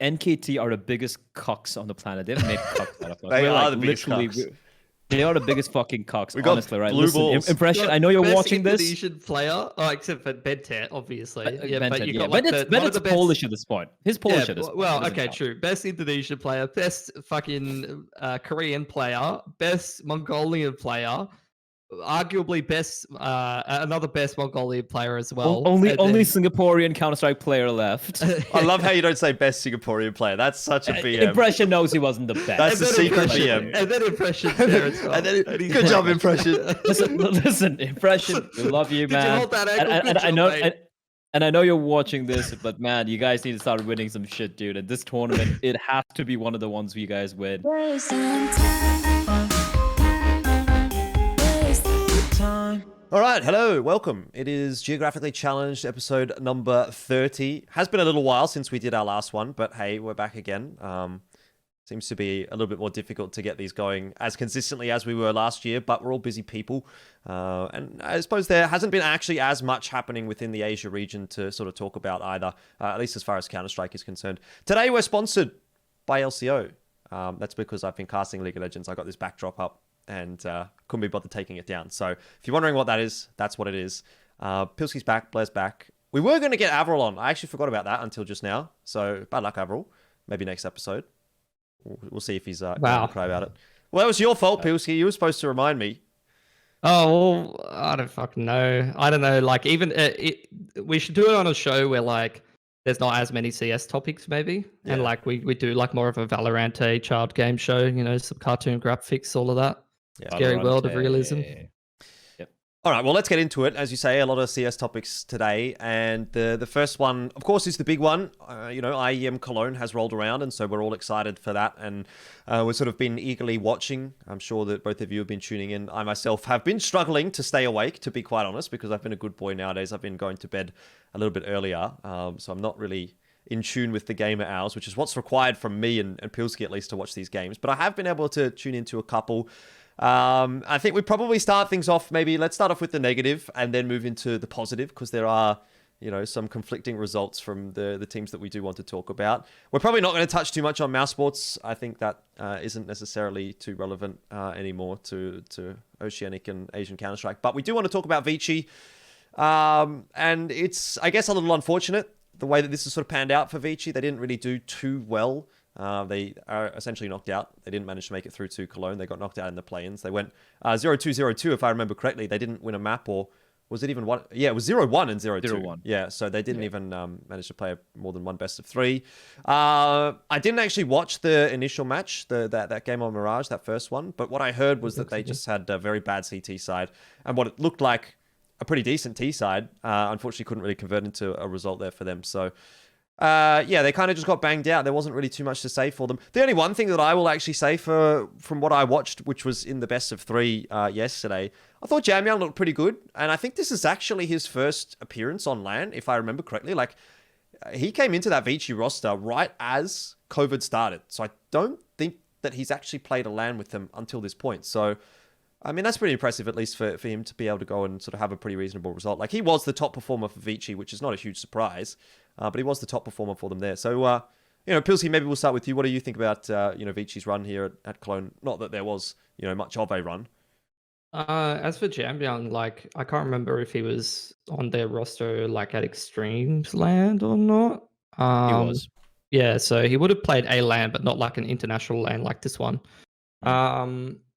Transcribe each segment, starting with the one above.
NKT are the biggest cucks on the planet. They've made cucks out of us. They We're are like the biggest cucks. They are the biggest fucking cucks, We got honestly, right? blue Listen, balls. impression. I know you're Best watching this. Indonesian player, except for Bentet, obviously. Bentet, you got like Bentet's Polish at this point. He's Polish at this point. Well, Doesn't okay, count. true. Best Indonesian player, best fucking Korean player, best Mongolian player, arguably best another best Mongolian player as well. Only Singaporean Counter-Strike player left. I love how you don't say best Singaporean player. That's such a BM. Impression knows he wasn't the best. That's the secret BM. And then Impression there as well. Good job, Impression. Listen, Impression. We love you, man. Did you hold that angle? And I know you're watching this, but man, you guys need to start winning some shit, dude. And this tournament, it has to be one of the ones you guys win. All right, hello, welcome. It is Geographically Challenged episode number 30. Has been a little while since we did our last one, but hey, we're back again. Seems to be a little bit more difficult to get these going as consistently as we were last year, but we're all busy people. And I suppose there hasn't been actually as much happening within the Asia region to sort of talk about either, at least as far as Counter-Strike is concerned. Today we're sponsored by LCO. That's because I've been casting League of Legends. I got this backdrop up and couldn't be bothered taking it down. So if you're wondering what that is, that's what it is. Pilski's back, Bleh's back. We were going to get Avril on. I actually forgot about that until just now. So bad luck, Avril. Maybe next episode. We'll see if he's going to cry about it. Well, that was your fault, Pilski. You were supposed to remind me. Oh, well, I don't fucking know. I don't know. Like, even we should do it on a show where like there's not as many CS topics, maybe, and like we do like more of a Valorant child game show. You know, some cartoon graphics, all of that. Yeah, Scary world of realism. All right, well, let's get into it. As you say, a lot of CS topics today. And the first one, of course, is the big one. IEM Cologne has rolled around, and so we're all excited for that. And we've sort of been eagerly watching. I'm sure that both of you have been tuning in. I myself have been struggling to stay awake, to be quite honest, because I've been a good boy nowadays. I've been going to bed a little bit earlier, so I'm not really in tune with the gamer hours, which is what's required from me and Pilski at least to watch these games. But I have been able to tune into a couple. I think we probably start things off, maybe let's start off with the negative and then move into the positive, because there are, some conflicting results from the teams that we do want to talk about. We're probably not going to touch too much on mouse sports. I think that isn't necessarily too relevant anymore to Oceanic and Asian Counter-Strike, but we do want to talk about Vici. And it's, I guess, a little unfortunate the way that this has sort of panned out for Vici. They didn't really do too well. They are essentially knocked out. They didn't manage to make it through to Cologne. They got knocked out in the play-ins. They went 0-2-0-2, if I remember correctly. They didn't win a map, or was it even one? Yeah, it was 0-1 and 0-2. 0-1. Yeah, so they didn't even manage to play more than one best of three. I didn't actually watch the initial match, that game on Mirage, that first one. But what I heard was that they just had a very bad CT side, and what it looked like a pretty decent T side. Unfortunately, couldn't really convert into a result there for them. So they kind of just got banged out. There wasn't really too much to say for them. The only one thing that I will actually say from what I watched, which was in the best of three yesterday, I thought Jamyang looked pretty good. And I think this is actually his first appearance on LAN, if I remember correctly. Like, he came into that Vici roster right as COVID started. So I don't think that he's actually played a LAN with them until this point. So, I mean, that's pretty impressive, at least for him to be able to go and sort of have a pretty reasonable result. Like, he was the top performer for Vici, which is not a huge surprise. But he was the top performer for them there. So, Pilski, maybe we'll start with you. What do you think about, Vici's run here at Cologne? Not that there was, much of a run. As for Jamyang, like, I can't remember if he was on their roster, like, at Extremes Land or not. He was. Yeah, so he would have played a LAN, but not like an international LAN like this one.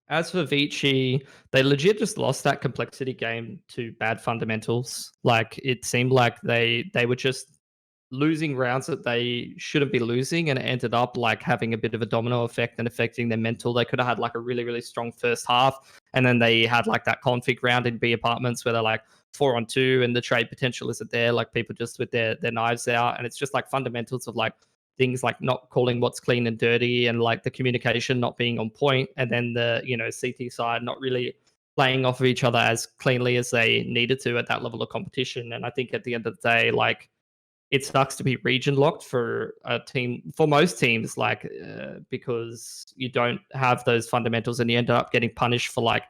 As for Vici, they legit just lost that complexity game to bad fundamentals. Like, it seemed like they were just losing rounds that they shouldn't be losing, and it ended up like having a bit of a domino effect and affecting their mental. They could have had like a really, really strong first half, and then they had like that config round in B apartments where they're like 4-on-2 and the trade potential isn't there, like people just with their knives out, and it's just like fundamentals of like things like not calling what's clean and dirty, and like the communication not being on point, and then the CT side not really playing off of each other as cleanly as they needed to at that level of competition. And I think at the end of the day, like, it sucks to be region locked for a team, for most teams, like because you don't have those fundamentals, and you end up getting punished for like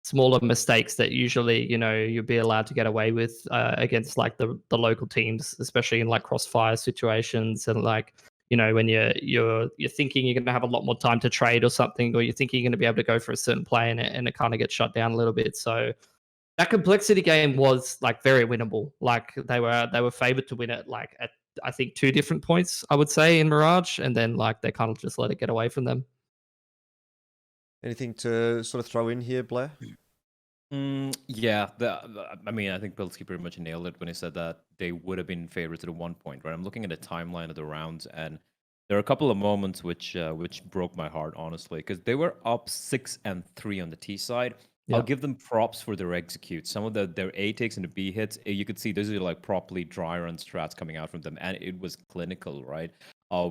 smaller mistakes that usually you'd be allowed to get away with against like the local teams, especially in like crossfire situations and like you know, when you're thinking you're going to have a lot more time to trade or something, or you're thinking you're going to be able to go for a certain play, and it kind of gets shut down a little bit. So that complexity game was like very winnable. Like they were favored to win it like at I think 2 different points, I would say, in Mirage, and then like they kind of just let it get away from them. Anything to sort of throw in here, Blair? Yeah, I mean, I think Bilski pretty much nailed it when he said that they would have been favorites at one point, right? I'm looking at the timeline of the rounds, and there are a couple of moments which broke my heart, honestly, because they were up 6-3 on the T side. I'll Yeah. give them props for their execute. Some of their A takes and the B hits, you could see those are like properly dry run strats coming out from them, and it was clinical, right?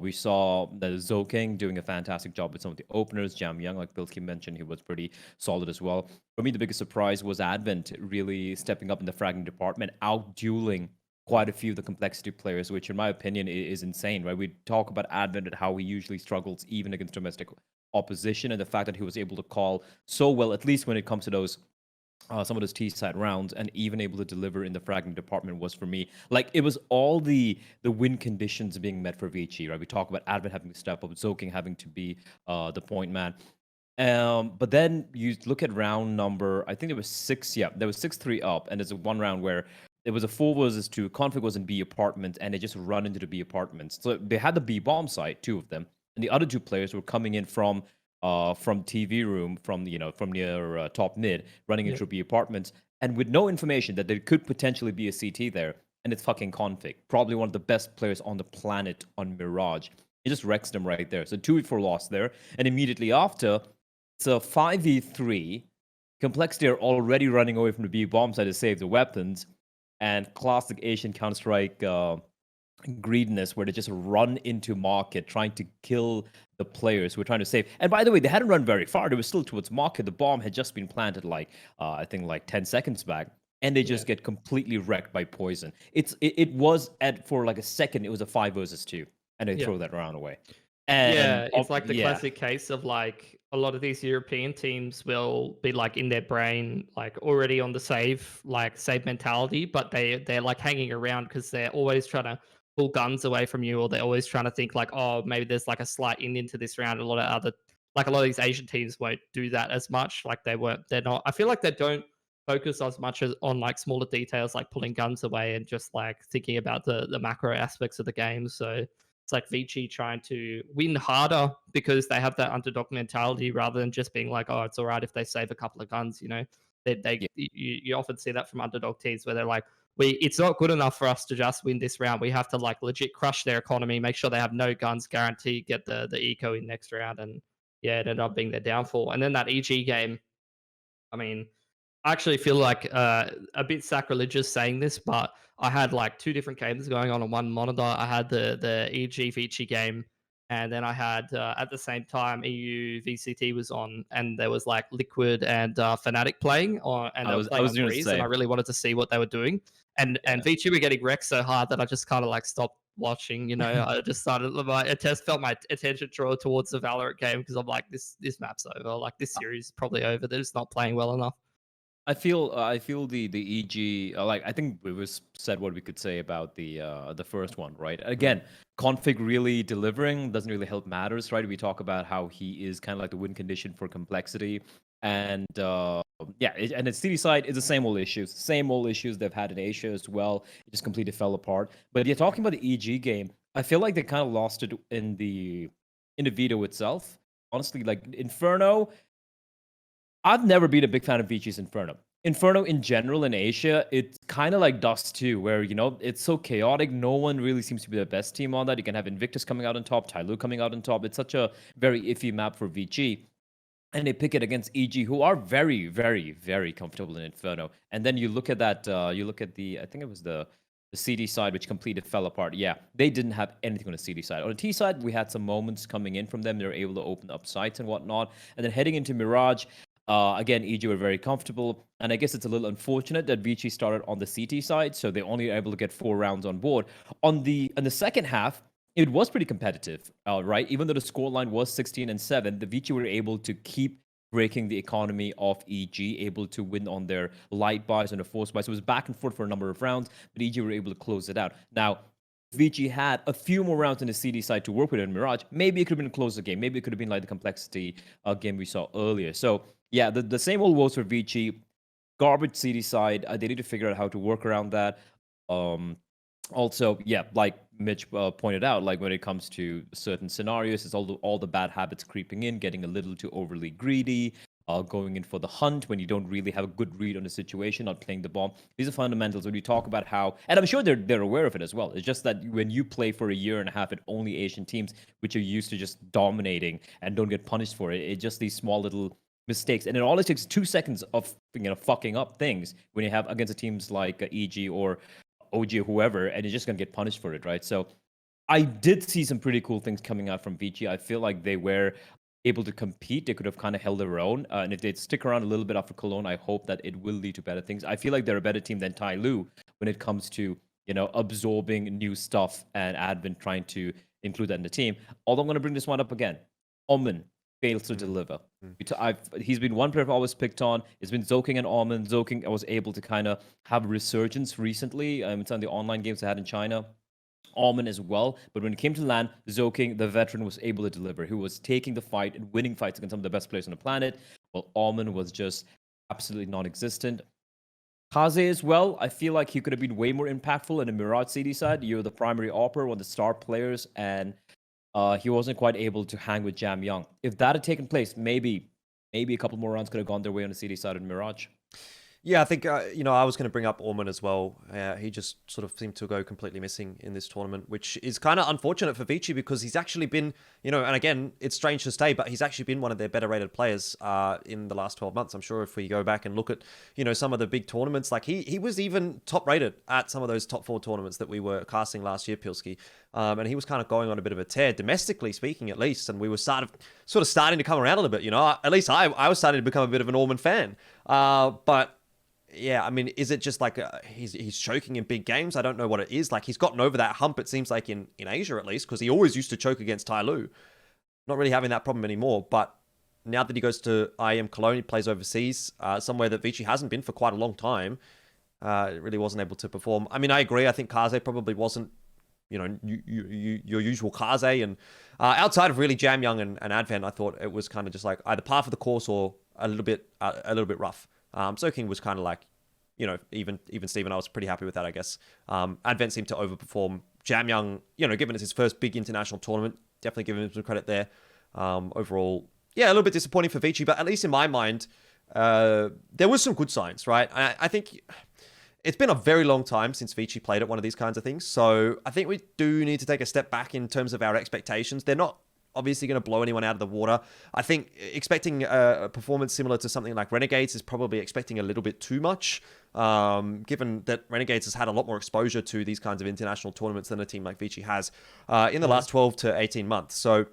We saw the Zoking doing a fantastic job with some of the openers. Jam Young, like Bilski mentioned, he was pretty solid as well. For me, the biggest surprise was Advent really stepping up in the fragging department, out-dueling quite a few of the complexity players, which in my opinion is insane, right? We talk about Advent and how he usually struggles even against domestic opposition, and the fact that he was able to call so well, at least when it comes to those some of those T-side rounds, and even able to deliver in the fragging department was, for me, like, it was all the win conditions being met for Vici, right? We talk about Advent having to step up, Zoking having to be the point man. But then you look at round number, I think there was 6, yeah, there was 6-3 up, and there's one round where it was a 4 versus 2, Config was in B apartment, and they just run into the B apartments. So they had the B bomb site, 2 of them, and the other 2 players were coming in from TV room, from from near top mid, running into B apartments, and with no information that there could potentially be a CT there, and it's fucking Config, probably one of the best players on the planet on Mirage. He just wrecks them right there. So 2-4 loss there, and immediately after, it's a 5v3. Complexity are already running away from the B bomb side to save the weapons, and classic Asian Counter-Strike greediness, where they just run into market trying to kill the players who are trying to save. And by the way, they hadn't run very far. They were still towards market. The bomb had just been planted like I think like 10 seconds back, and they just get completely wrecked by poison. It was for like a second, it was a 5 versus 2, and they throw that round away. And It's like the classic case of like a lot of these European teams will be like in their brain, like already on the save mentality, but they're like hanging around because they're always trying to pull guns away from you, or they're always trying to think like, oh, maybe there's like a slight in into this round. A lot of these Asian teams won't do that as much. Like they're not. I feel like they don't focus as much as on like smaller details, like pulling guns away and just like thinking about the macro aspects of the game. So it's like Vici trying to win harder because they have that underdog mentality, rather than just being like, oh, it's all right if they save a couple of guns. You know, you often see that from underdog teams where they're like, it's not good enough for us to just win this round. We have to like legit crush their economy, make sure they have no guns, guarantee get the eco in next round, and it ended up being their downfall. And then that EG game, I mean, I actually feel like a bit sacrilegious saying this, but I had like 2 different games going on one monitor. I had the EG Vici game, and then I had at the same time EU VCT was on, and there was like Liquid and Fnatic playing, and they were playing on Breeze, and I really wanted to see what they were doing. And Vici were getting wrecked so hard that I just kind of like stopped watching. You know, I just started I just felt my attention draw towards the Valorant game, because I'm like, this map's over. Like this series is probably over. They're just not playing well enough. I feel the EG, like, I think it was said what we could say about the first one, right? Again, Config really delivering doesn't really help matters, right? We talk about how he is kind of like the win condition for complexity, and and its CD side is the same old issues they've had in Asia as well. It just completely fell apart. But you're talking about the EG game, I feel like they kind of lost it in the veto itself. Honestly, like Inferno, I've never been a big fan of Vici's Inferno. Inferno in general in Asia, it's kind of like Dust 2, where, it's so chaotic. No one really seems to be the best team on that. You can have Invictus coming out on top, Tyloo coming out on top. It's such a very iffy map for Vici. And they pick it against EG, who are very, very, very comfortable in Inferno. And then you look at that, I think it was the CD side, which completely fell apart. Yeah, they didn't have anything on the CD side. On the T side, we had some moments coming in from them. They were able to open up sites and whatnot. And then heading into Mirage, again, EG were very comfortable, and I guess it's a little unfortunate that Vici started on the CT side, so they only were able to get 4 rounds on board. In the second half, it was pretty competitive, right? Even though the scoreline was 16-7, the Vici were able to keep breaking the economy of EG, able to win on their light buys and their force buys. So it was back and forth for a number of rounds, but EG were able to close it out. Now, Vici had a few more rounds on the CD side to work with in Mirage, maybe it could have been a closer game. Maybe it could have been like the complexity game we saw earlier. So yeah, the same old woes for Vici. Garbage CD side. They need to figure out how to work around that. Also, yeah, like Mitch pointed out, like when it comes to certain scenarios, it's all the bad habits creeping in, getting a little too overly greedy, going in for the hunt when you don't really have a good read on the situation, not playing the bomb. These are fundamentals when you talk about how, and I'm sure they're aware of it as well. It's just that when you play for a year and a half at only Asian teams, which are used to just dominating and don't get punished for it, it's just these small little mistakes, and it always takes 2 seconds of fucking up things when you have against teams like EG or OG or whoever, and you're just gonna get punished for it, right? So I did see some pretty cool things coming out from Vici. I feel like they were able to compete. They could have kind of held their own, and if they'd stick around a little bit after Cologne, I hope that it will lead to better things. I feel like they're a better team than Tyloo when it comes to absorbing new stuff and Advent trying to include that in the team. Although I'm going to bring this one up again, Omen fails to deliver. He's been one player I've always picked on. It's been Zoking and Omen. Zoking was able to kind of have a resurgence recently. It's on the online games they had in China. Omen as well. But when it came to LAN, Zoking, the veteran, was able to deliver. He was taking the fight and winning fights against some of the best players on the planet, while Omen was just absolutely non-existent. Kaze as well, I feel like he could have been way more impactful in the Mirage CD side. You're the primary opper, one of the star players, and he wasn't quite able to hang with Jam Young. If that had taken place, maybe a couple more rounds could have gone their way on the CD side in Mirage. Yeah, I think, I was going to bring up Orman as well. He just sort of seemed to go completely missing in this tournament, which is kind of unfortunate for Vici because he's actually been, and again, it's strange to say, but he's actually been one of their better rated players in the last 12 months. I'm sure if we go back and look at, some of the big tournaments, like he was even top rated at some of those top 4 tournaments that we were casting last year, Pilski. And he was kind of going on a bit of a tear, domestically speaking, at least. And we were sort of starting to come around a little bit, At least I was starting to become a bit of an Orman fan. But yeah, I mean, is it just like he's choking in big games? I don't know what it is. Like, he's gotten over that hump, it seems like, in Asia at least, because he always used to choke against Tyloo. Not really having that problem anymore, but now that he goes to IEM Cologne, he plays overseas, somewhere that Vici hasn't been for quite a long time. It really wasn't able to perform. I mean, I agree. I think Kaze probably wasn't, your usual Kaze. And outside of really Jam Young and Advent, I thought it was kind of just like either par for the course or a little bit rough. Soking was kind of like, even Steven, I was pretty happy with that, I guess. Advent seemed to overperform. Jam Young, given it's his first big international tournament, definitely giving him some credit there. Overall, yeah, a little bit disappointing for Vici, but at least in my mind, there was some good signs, right? I think it's been a very long time since Vici played at one of these kinds of things, so I think we do need to take a step back in terms of our expectations. They're not obviously going to blow anyone out of the water. I think expecting a performance similar to something like Renegades is probably expecting a little bit too much, given that Renegades has had a lot more exposure to these kinds of international tournaments than a team like Vici has in the last 12 to 18 months. So,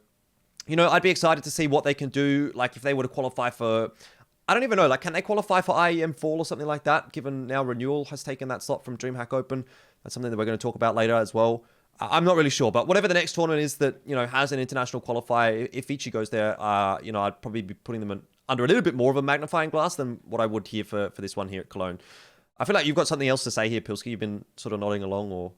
I'd be excited to see what they can do, like if they were to qualify for... I don't even know, like, can they qualify for IEM Fall or something like that, given now Renewal has taken that slot from Dreamhack Open? That's something that we're going to talk about later as well. I'm not really sure, but whatever the next tournament is that, has an international qualifier, if Vici goes there, I'd probably be putting them under a little bit more of a magnifying glass than what I would here for this one here at Cologne. I feel like you've got something else to say here, Pilski. You've been sort of nodding along, or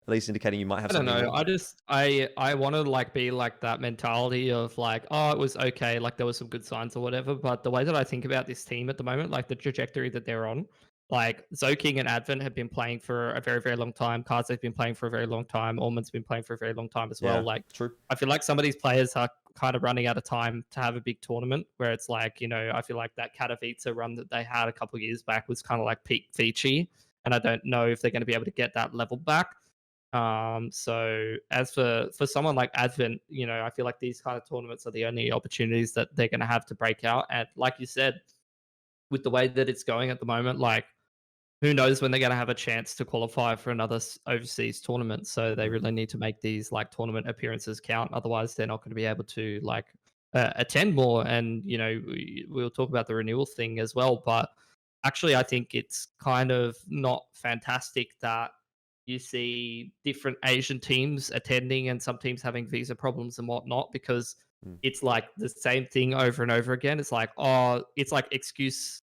at least indicating you might have something. I don't know. I want to like be like that mentality of like, oh, it was okay, like there was some good signs or whatever. But the way that I think about this team at the moment, like the trajectory that they're on, like Zoking and Advent have been playing for a very, very long time. Kaze's been playing for a very long time. Orman's been playing for a very long time as well. Yeah, like, true. I feel like some of these players are kind of running out of time to have a big tournament where it's like, I feel like that Katowice run that they had a couple of years back was kind of like peak Vici. And I don't know if they're going to be able to get that level back. So as for someone like Advent, I feel like these kind of tournaments are the only opportunities that they're going to have to break out. And like you said, with the way that it's going at the moment, like, who knows when they're going to have a chance to qualify for another overseas tournament. So they really need to make these like tournament appearances count. Otherwise, they're not going to be able to like attend more. And, we'll talk about the renewal thing as well. But actually, I think it's kind of not fantastic that you see different Asian teams attending and some teams having visa problems and whatnot, because it's like the same thing over and over again. It's like, oh, it's like excuse.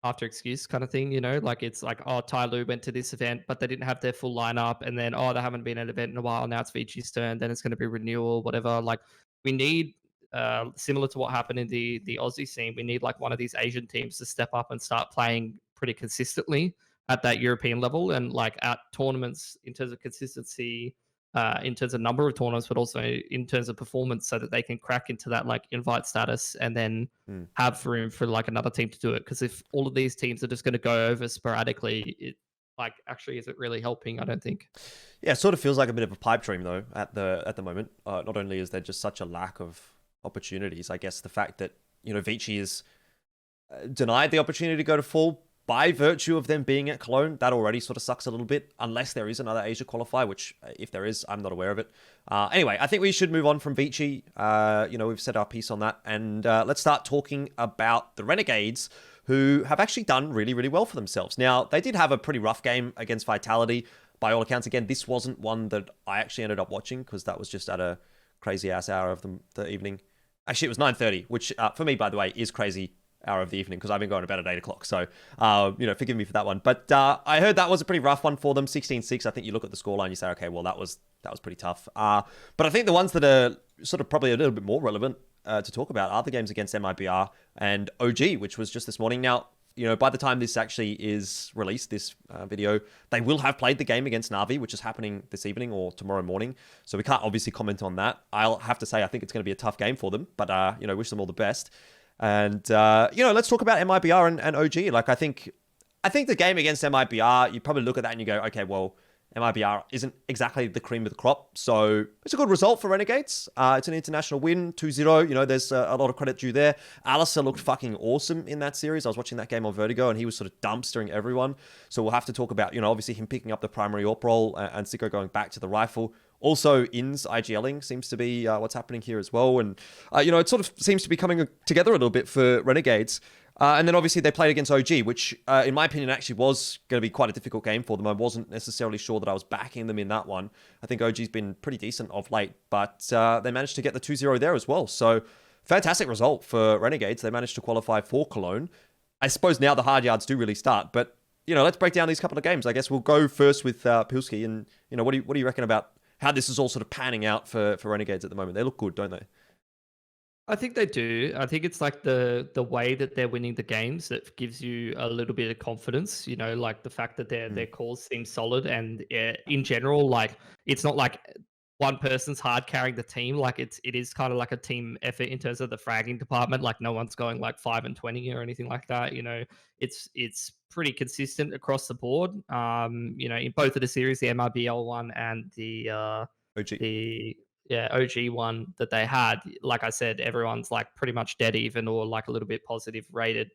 after excuse kind of thing, you know, like it's like, oh, Tyloo went to this event, but they didn't have their full lineup, and then they haven't been at an event in a while. Now it's Vici's turn, then it's going to be renewal, whatever. Like we need, similar to what happened in the Aussie scene, we need like one of these Asian teams to step up and start playing pretty consistently at that European level, and like at tournaments in terms of consistency, in terms of number of tournaments, but also in terms of performance, so that they can crack into that like invite status and then have room for like another team to do it. Because if all of these teams are just going to go over sporadically, it like actually isn't really helping, I don't think. Yeah, it sort of feels like a bit of a pipe dream though at the moment. Not only is there just such a lack of opportunities, I guess the fact that Vici is denied the opportunity to go to full by virtue of them being at Cologne, that already sort of sucks a little bit, unless there is another Asia qualifier, which if there is, I'm not aware of it. Anyway, I think we should move on from Vici. We've said our piece on that, and let's start talking about the Renegades, who have actually done really, really well for themselves. Now, they did have a pretty rough game against Vitality. By all accounts, again, this wasn't one that I actually ended up watching, because that was just at a crazy-ass hour of the evening. Actually, it was 9:30, which for me, by the way, is crazy hour of the evening, because I've been going to bed at 8 o'clock. So, forgive me for that one. But I heard that was a pretty rough one for them, 16-6. I think you look at the scoreline, you say, okay, well, that was pretty tough. But I think the ones that are sort of probably a little bit more relevant to talk about are the games against MIBR and OG, which was just this morning. Now, by the time this actually is released, this video, they will have played the game against Na'Vi, which is happening this evening or tomorrow morning. So we can't obviously comment on that. I'll have to say I think it's going to be a tough game for them, but wish them all the best. And let's talk about MIBR and OG. Like I think the game against MIBR, you probably look at that and you go, okay, well, MIBR isn't exactly the cream of the crop, so it's a good result for Renegades. It's an international win, 2-0. There's a lot of credit due there. Alistair looked fucking awesome in that series. I was watching that game on Vertigo, and he was sort of dumpstering everyone. So we'll have to talk about, obviously him picking up the primary AWP role and Sicko going back to the rifle. Also, In's IGLing seems to be what's happening here as well. And, it sort of seems to be coming together a little bit for Renegades. And then obviously they played against OG, which in my opinion actually was going to be quite a difficult game for them. I wasn't necessarily sure that I was backing them in that one. I think OG's been pretty decent of late, but they managed to get the 2-0 there as well. So fantastic result for Renegades. They managed to qualify for Cologne. I suppose now the hard yards do really start, but let's break down these couple of games. I guess we'll go first with Pilski, and what do you reckon about how this is all sort of panning out for Renegades at the moment? They look good, don't they? I think they do. I think it's like the way that they're winning the games that gives you a little bit of confidence, like the fact that their calls seem solid, and in general, like it's not like one person's hard carrying the team. Like it is kind of like a team effort in terms of the fragging department. Like no one's going like 5 and 20 or anything like that. It's pretty consistent across the board. In both of the series, the MIBL one and the OG. OG one that they had, like I said, everyone's like pretty much dead even or like a little bit positive rated.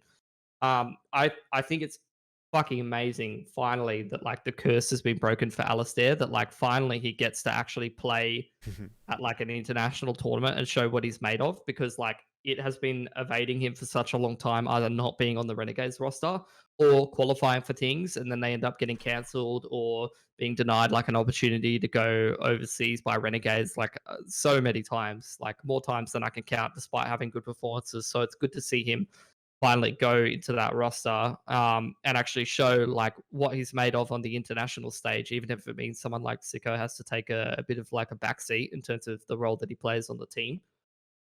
I think it's fucking amazing finally that like the curse has been broken for Alistair, that like finally he gets to actually play at like an international tournament and show what he's made of, because like it has been evading him for such a long time, either not being on the Renegades roster or qualifying for things, and then they end up getting cancelled or being denied like an opportunity to go overseas by Renegades, like so many times, like more times than I can count, despite having good performances. So it's good to see him finally go into that roster and actually show like what he's made of on the international stage, even if it means someone like Sicko has to take a bit of like a backseat in terms of the role that he plays on the team.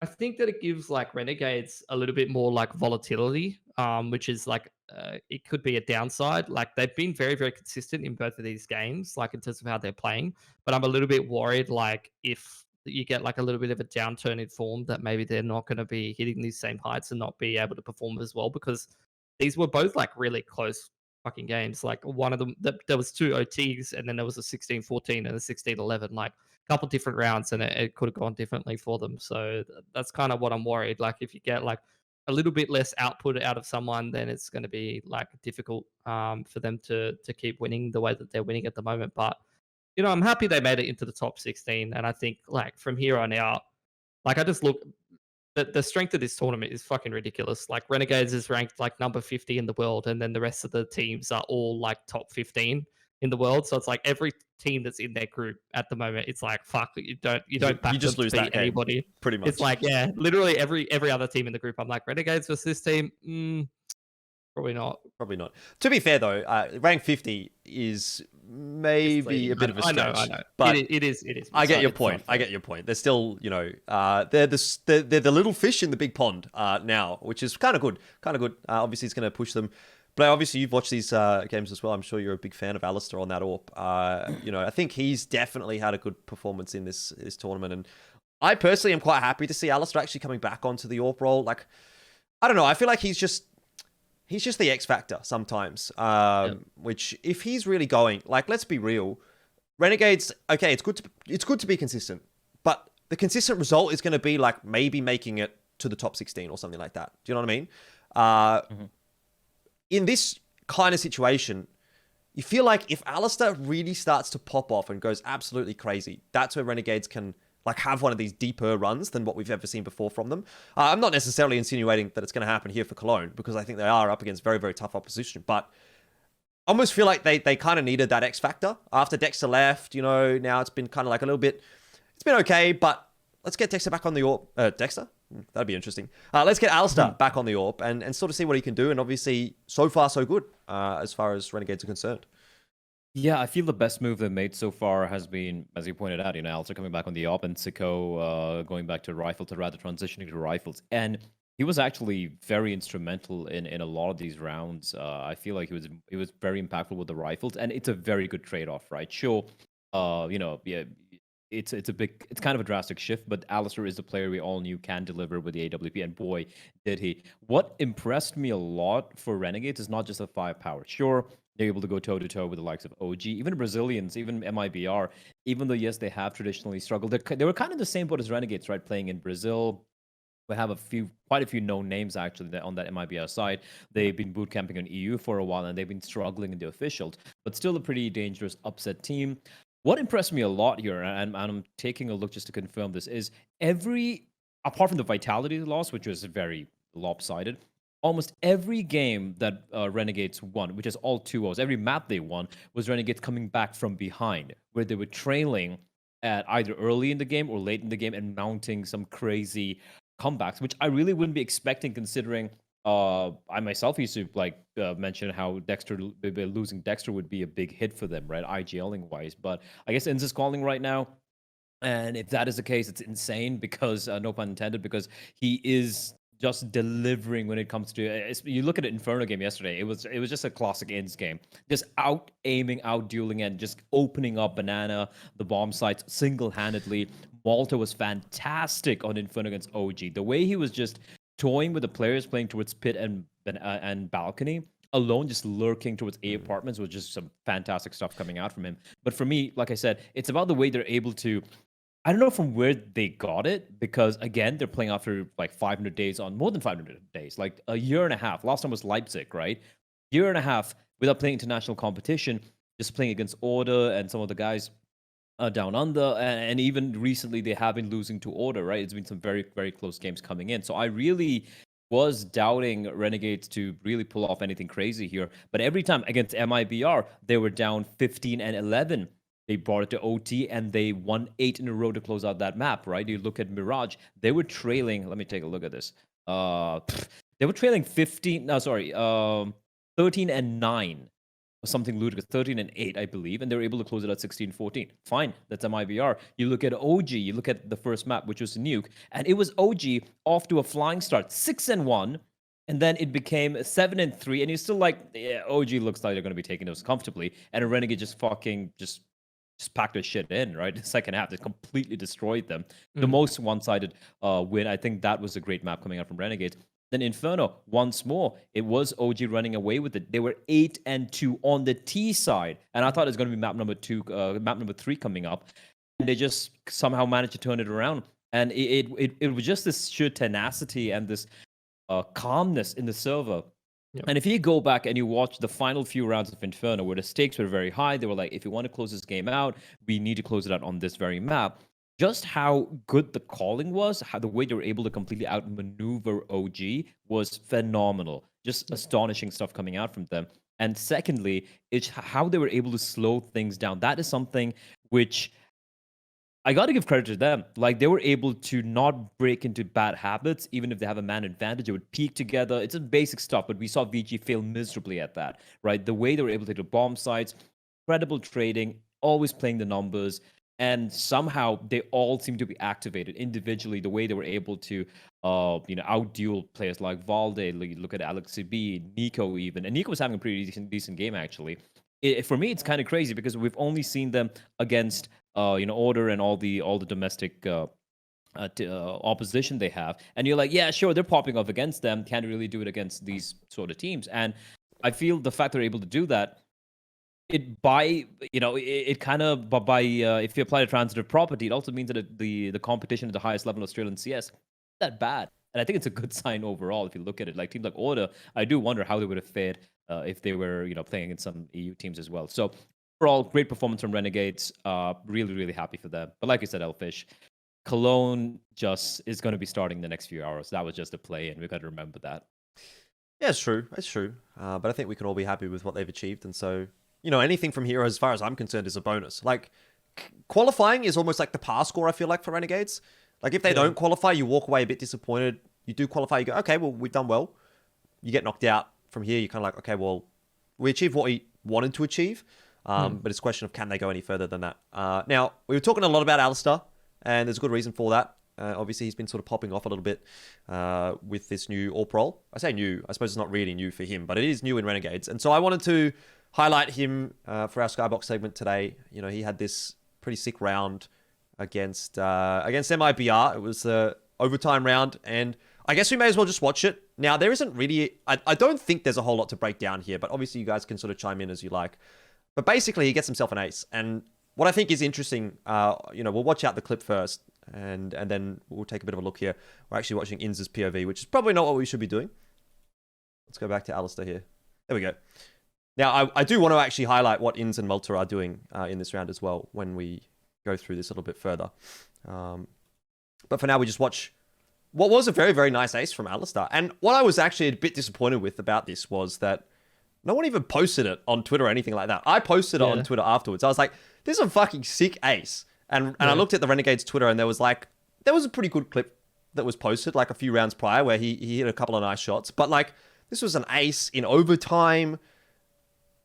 I think that it gives like Renegades a little bit more like volatility, which is like it could be a downside. Like they've been very, very consistent in both of these games, like in terms of how they're playing. But I'm a little bit worried, like if you get like a little bit of a downturn in form, that maybe they're not going to be hitting these same heights and not be able to perform as well, because these were both like really close fucking games. Like one of them, there was 2 OTs, and then there was a 16-14 and a 16-11. Like couple different rounds, and it could have gone differently for them. So that's kind of what I'm worried. Like if you get like a little bit less output out of someone, then it's going to be like difficult for them to keep winning the way that they're winning at the moment. But I'm happy they made it into the top 16, and I think like from here on out, like I just look, the strength of this tournament is fucking ridiculous. Like Renegades is ranked like number 50 in the world, and then the rest of the teams are all like top 15 in the world. So it's like every team that's in their group at the moment, it's like fuck, you don't back you just them lose to beat that game, anybody. pretty much. It's like literally every other team in the group, I'm like Renegades versus this team. Probably not. Probably not. To be fair though, rank 50 is maybe a bit of a stretch. I know. But it is. I get your It's not point. I fair. get your point. They're still, they're the little fish in the big pond now, which is kind of good. Kind of good. Obviously, it's going to push them. But obviously, you've watched these games as well. I'm sure you're a big fan of Alistair on that AWP. I think he's definitely had a good performance in this tournament, and I personally am quite happy to see Alistair actually coming back onto the AWP role. Like, I don't know. I feel like he's just the X factor sometimes. Which, if he's really going, like, let's be real, Renegades. Okay, it's good to be consistent, but the consistent result is going to be like maybe making it to the top 16 or something like that. Do you know what I mean? In this kind of situation, you feel like if Alistair really starts to pop off and goes absolutely crazy, that's where Renegades can like have one of these deeper runs than what we've ever seen before from them. I'm not necessarily insinuating that it's going to happen here for Cologne, because I think they are up against very, very tough opposition, but I almost feel like they kind of needed that X factor. After Dexter left, now it's been kind of like a little bit, it's been okay, but let's get Dexter back on the AWP. Dexter? That'd be interesting. Let's get Alistair back on the AWP and sort of see what he can do. And obviously, so far, so good as far as Renegades are concerned. Yeah, I feel the best move they've made so far has been, as you pointed out, Alistair coming back on the AWP and Sicko going back to rifles, or rather transitioning to rifles. And he was actually very instrumental in a lot of these rounds. I feel like he was very impactful with the rifles, and it's a very good trade-off, right? Sure, yeah, it's kind of a drastic shift, but Alistair is the player we all knew can deliver with the AWP, and boy, did he. What impressed me a lot for Renegades is not just the firepower. Sure, they're able to go toe-to-toe with the likes of OG, even Brazilians, even MIBR, even though, yes, they have traditionally struggled. They were kind of the same boat as Renegades, right, playing in Brazil. We have quite a few known names actually on that MIBR side. They've been boot camping in EU for a while, and they've been struggling in the officials, but still a pretty dangerous upset team. What impressed me a lot here, and I'm taking a look just to confirm this, is apart from the vitality loss, which was very lopsided, almost every game that Renegades won, which is all 2-0s, every map they won, was Renegades coming back from behind, where they were trailing at either early in the game or late in the game and mounting some crazy comebacks, which I really wouldn't be expecting, considering I myself used to mention how losing Dexter would be a big hit for them, right? IGLing wise. But I guess Inz is calling right now. And if that is the case, it's insane because, no pun intended, because he is just delivering when it comes to, you look at an Inferno game yesterday, it was just a classic Inz game. Just out aiming, out dueling, and just opening up Banana, the bomb sites single-handedly. Malta was fantastic on Inferno against OG. The way he was just toying with the players playing towards pit and balcony, alone just lurking towards A apartments, was just some fantastic stuff coming out from him. But for me, like I said, it's about the way they're able to, I don't know from where they got it, because again, they're playing after like 500 days, on more than 500 days, like a year and a half. Last time was Leipzig, right? Year and a half without playing international competition, just playing against Order and some of the guys down under, and even recently they have been losing to Order, right? It's been some very, very close games coming in. So I really was doubting Renegades to really pull off anything crazy here. But every time against MIBR, they were down 15 and 11. They brought it to OT and they won 8 in a row to close out that map, right? You look at Mirage, they were trailing. Let me take a look at this. They were trailing 13 and 9. Something ludicrous, 13 and 8, I believe, and they were able to close it at 16-14. Fine, that's MIBR. You look at OG, you look at the first map, which was Nuke, and it was OG off to a flying start, 6 and 1, and then it became 7 and 3, and you're still like, yeah, OG looks like they're going to be taking those comfortably, and a Renegade just packed their shit in, right? The second half, they completely destroyed them. The most one-sided win. I think that was a great map coming out from Renegades. Then Inferno, once more, it was OG running away with it. They were 8 and 2 on the T side, and I thought it was going to be map number 3 coming up, and they just somehow managed to turn it around. And it was just this sheer tenacity and this calmness in the server. Yep. And if you go back and you watch the final few rounds of Inferno, where the stakes were very high, they were like, if you want to close this game out, we need to close it out on this very map. Just how good the calling was, how the way they were able to completely outmaneuver OG was phenomenal. Just astonishing stuff coming out from them. And secondly, it's how they were able to slow things down. That is something which I got to give credit to them. Like, they were able to not break into bad habits, even if they have a man advantage. They would peek together. It's a basic stuff, but we saw Vici fail miserably at that, right? The way they were able to hit the bomb sites, incredible trading, always playing the numbers, and somehow they all seem to be activated individually. The way they were able to, out-duel players like Valde. Look at Alex CB, Nico even, and Nico was having a pretty decent game actually. For me, it's kind of crazy because we've only seen them against Order and all the domestic opposition they have, and you're like, yeah, sure, they're popping off against them. Can't really do it against these sort of teams. And I feel the fact they're able to do that, if you apply a transitive property, it also means that the competition at the highest level of Australian CS that bad. And I think it's a good sign overall if you look at it. Like teams like Order, I do wonder how they would have fared if they were playing against some EU teams as well. So overall, great performance from Renegades. Really, really happy for them. But like you said, Elfish, Cologne just is going to be starting the next few hours. That was just a play, and we've got to remember that. Yeah, it's true. It's true. But I think we can all be happy with what they've achieved. And so, anything from here, as far as I'm concerned, is a bonus. Like, qualifying is almost like the pass score, I feel like, for Renegades. Like, if they don't qualify, you walk away a bit disappointed. You do qualify, you go, okay, well, we've done well. You get knocked out from here, you're kind of like, okay, well, we achieved what we wanted to achieve. But it's a question of can they go any further than that. Now, we were talking a lot about Alistair, and there's a good reason for that. Obviously, he's been sort of popping off a little bit with this new AWP role. I say new, I suppose it's not really new for him, but it is new in Renegades. And so I wanted to highlight him for our Skybox segment today. He had this pretty sick round against MIBR. It was the overtime round, and I guess we may as well just watch it. Now, there isn't really... I don't think there's a whole lot to break down here, but obviously you guys can sort of chime in as you like. But basically, he gets himself an ace. And what I think is interesting, we'll watch out the clip first, and then we'll take a bit of a look here. We're actually watching Inz's POV, which is probably not what we should be doing. Let's go back to Alistair here. There we go. Now, I do want to actually highlight what Inz and Malta are doing in this round as well when we go through this a little bit further. But for now, we just watch what was a very, very nice ace from Alistair. And what I was actually a bit disappointed with about this was that no one even posted it on Twitter or anything like that. I posted it on Twitter afterwards. I was like, this is a fucking sick ace. And I looked at the Renegades Twitter, and there was a pretty good clip that was posted like a few rounds prior where he hit a couple of nice shots. But like, this was an ace in overtime,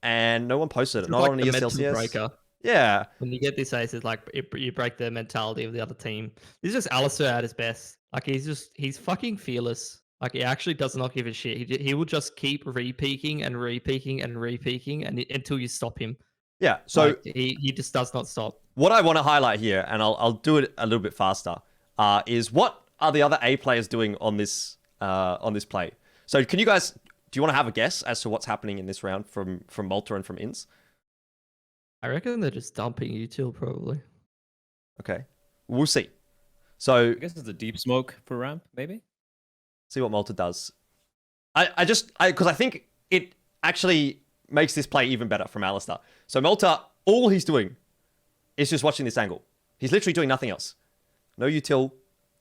and no one posted it. Not like on the ESLCS. mental breaker. Yeah. When you get this ace, it's like you break the mentality of the other team. This is just Alistair at his best. Like, he's fucking fearless. Like, he actually does not give a shit. He will just keep re-peaking and re-peaking and re-peaking until you stop him. Yeah. So like, he just does not stop. What I want to highlight here, and I'll do it a little bit faster, is what are the other A players doing on this play? So do you want to have a guess as to what's happening in this round from Malta and from Inz? I reckon they're just dumping util probably. Okay. We'll see. So I guess it's a deep smoke for ramp, maybe? See what Malta does. Because I think it actually makes this play even better from Alistair. So Malta, all he's doing is just watching this angle. He's literally doing nothing else. No util.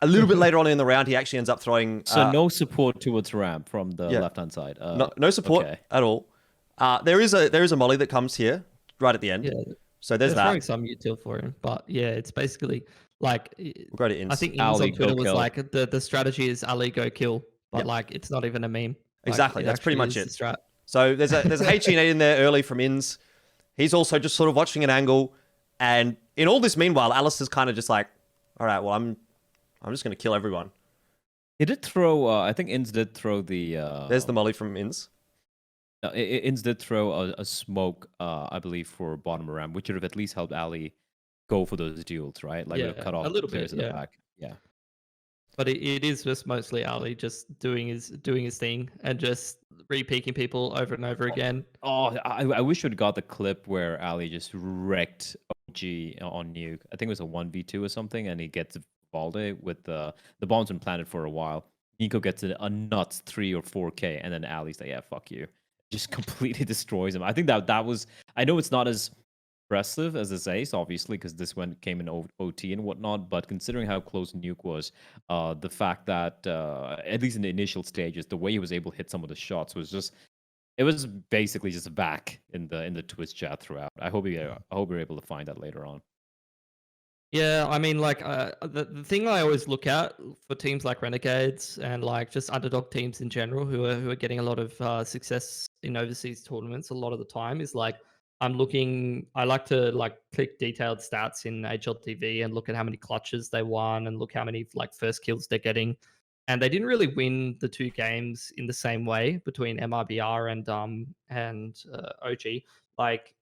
A little bit later on in the round, he actually ends up throwing... So no support towards ramp from the left-hand side. No support at all. There is a molly that comes here right at the end. Yeah. So there's that. Throwing some util for him, but yeah, it's basically like... We'll go to Inz. I think Inz on Twitter was like, the strategy is Ali go kill, but like it's not even a meme. Exactly, like, that's pretty much it. The strat. So there's a HE8 in there early from Inz. He's also just sort of watching an angle, and in all this meanwhile, Alistair's kind of just like, all right, well, I'm just going to kill everyone. He did throw, I think Inz did throw the... There's the molly from Inz. Inz did throw a smoke, I believe, for bottom ramp, which would have at least helped Ali go for those duels, right? Like, cut off a little bit in the back. Yeah. But it is just mostly Ali just doing his thing and just re-peaking people over and over again. Oh, I wish we'd got the clip where Ali just wrecked OG on Nuke. I think it was a 1v2 or something, and he gets Valde with the bomb's been planted for a while. Nico gets a nuts 3 or 4K, and then Ali's like, yeah, fuck you. Just completely destroys him. I think that was... I know it's not as impressive as this ace, obviously, because this one came in OT and whatnot, but considering how close Nuke was, the fact that, at least in the initial stages, the way he was able to hit some of the shots was just... It was basically just back in the Twitch chat throughout. I hope you're able to find that later on. Yeah, I mean, like the thing I always look at for teams like Renegades and like just underdog teams in general who are getting a lot of success in overseas tournaments a lot of the time is like I like to like click detailed stats in HLTV and look at how many clutches they won and look how many like first kills they're getting. And they didn't really win the two games in the same way between MIBR and OG. Like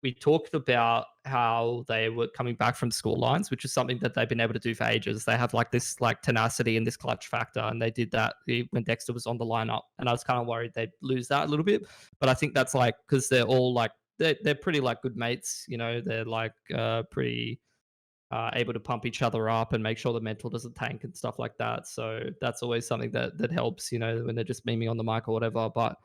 we talked about how they were coming back from score lines, which is something that they've been able to do for ages. They have like this like tenacity and this clutch factor, and they did that when Dexter was on the lineup. And I was kind of worried they'd lose that a little bit, but I think that's like because they're all like they're pretty like good mates, you know. They're like pretty able to pump each other up and make sure the mental doesn't tank and stuff like that. So that's always something that helps, you know, when they're just memeing on the mic or whatever. But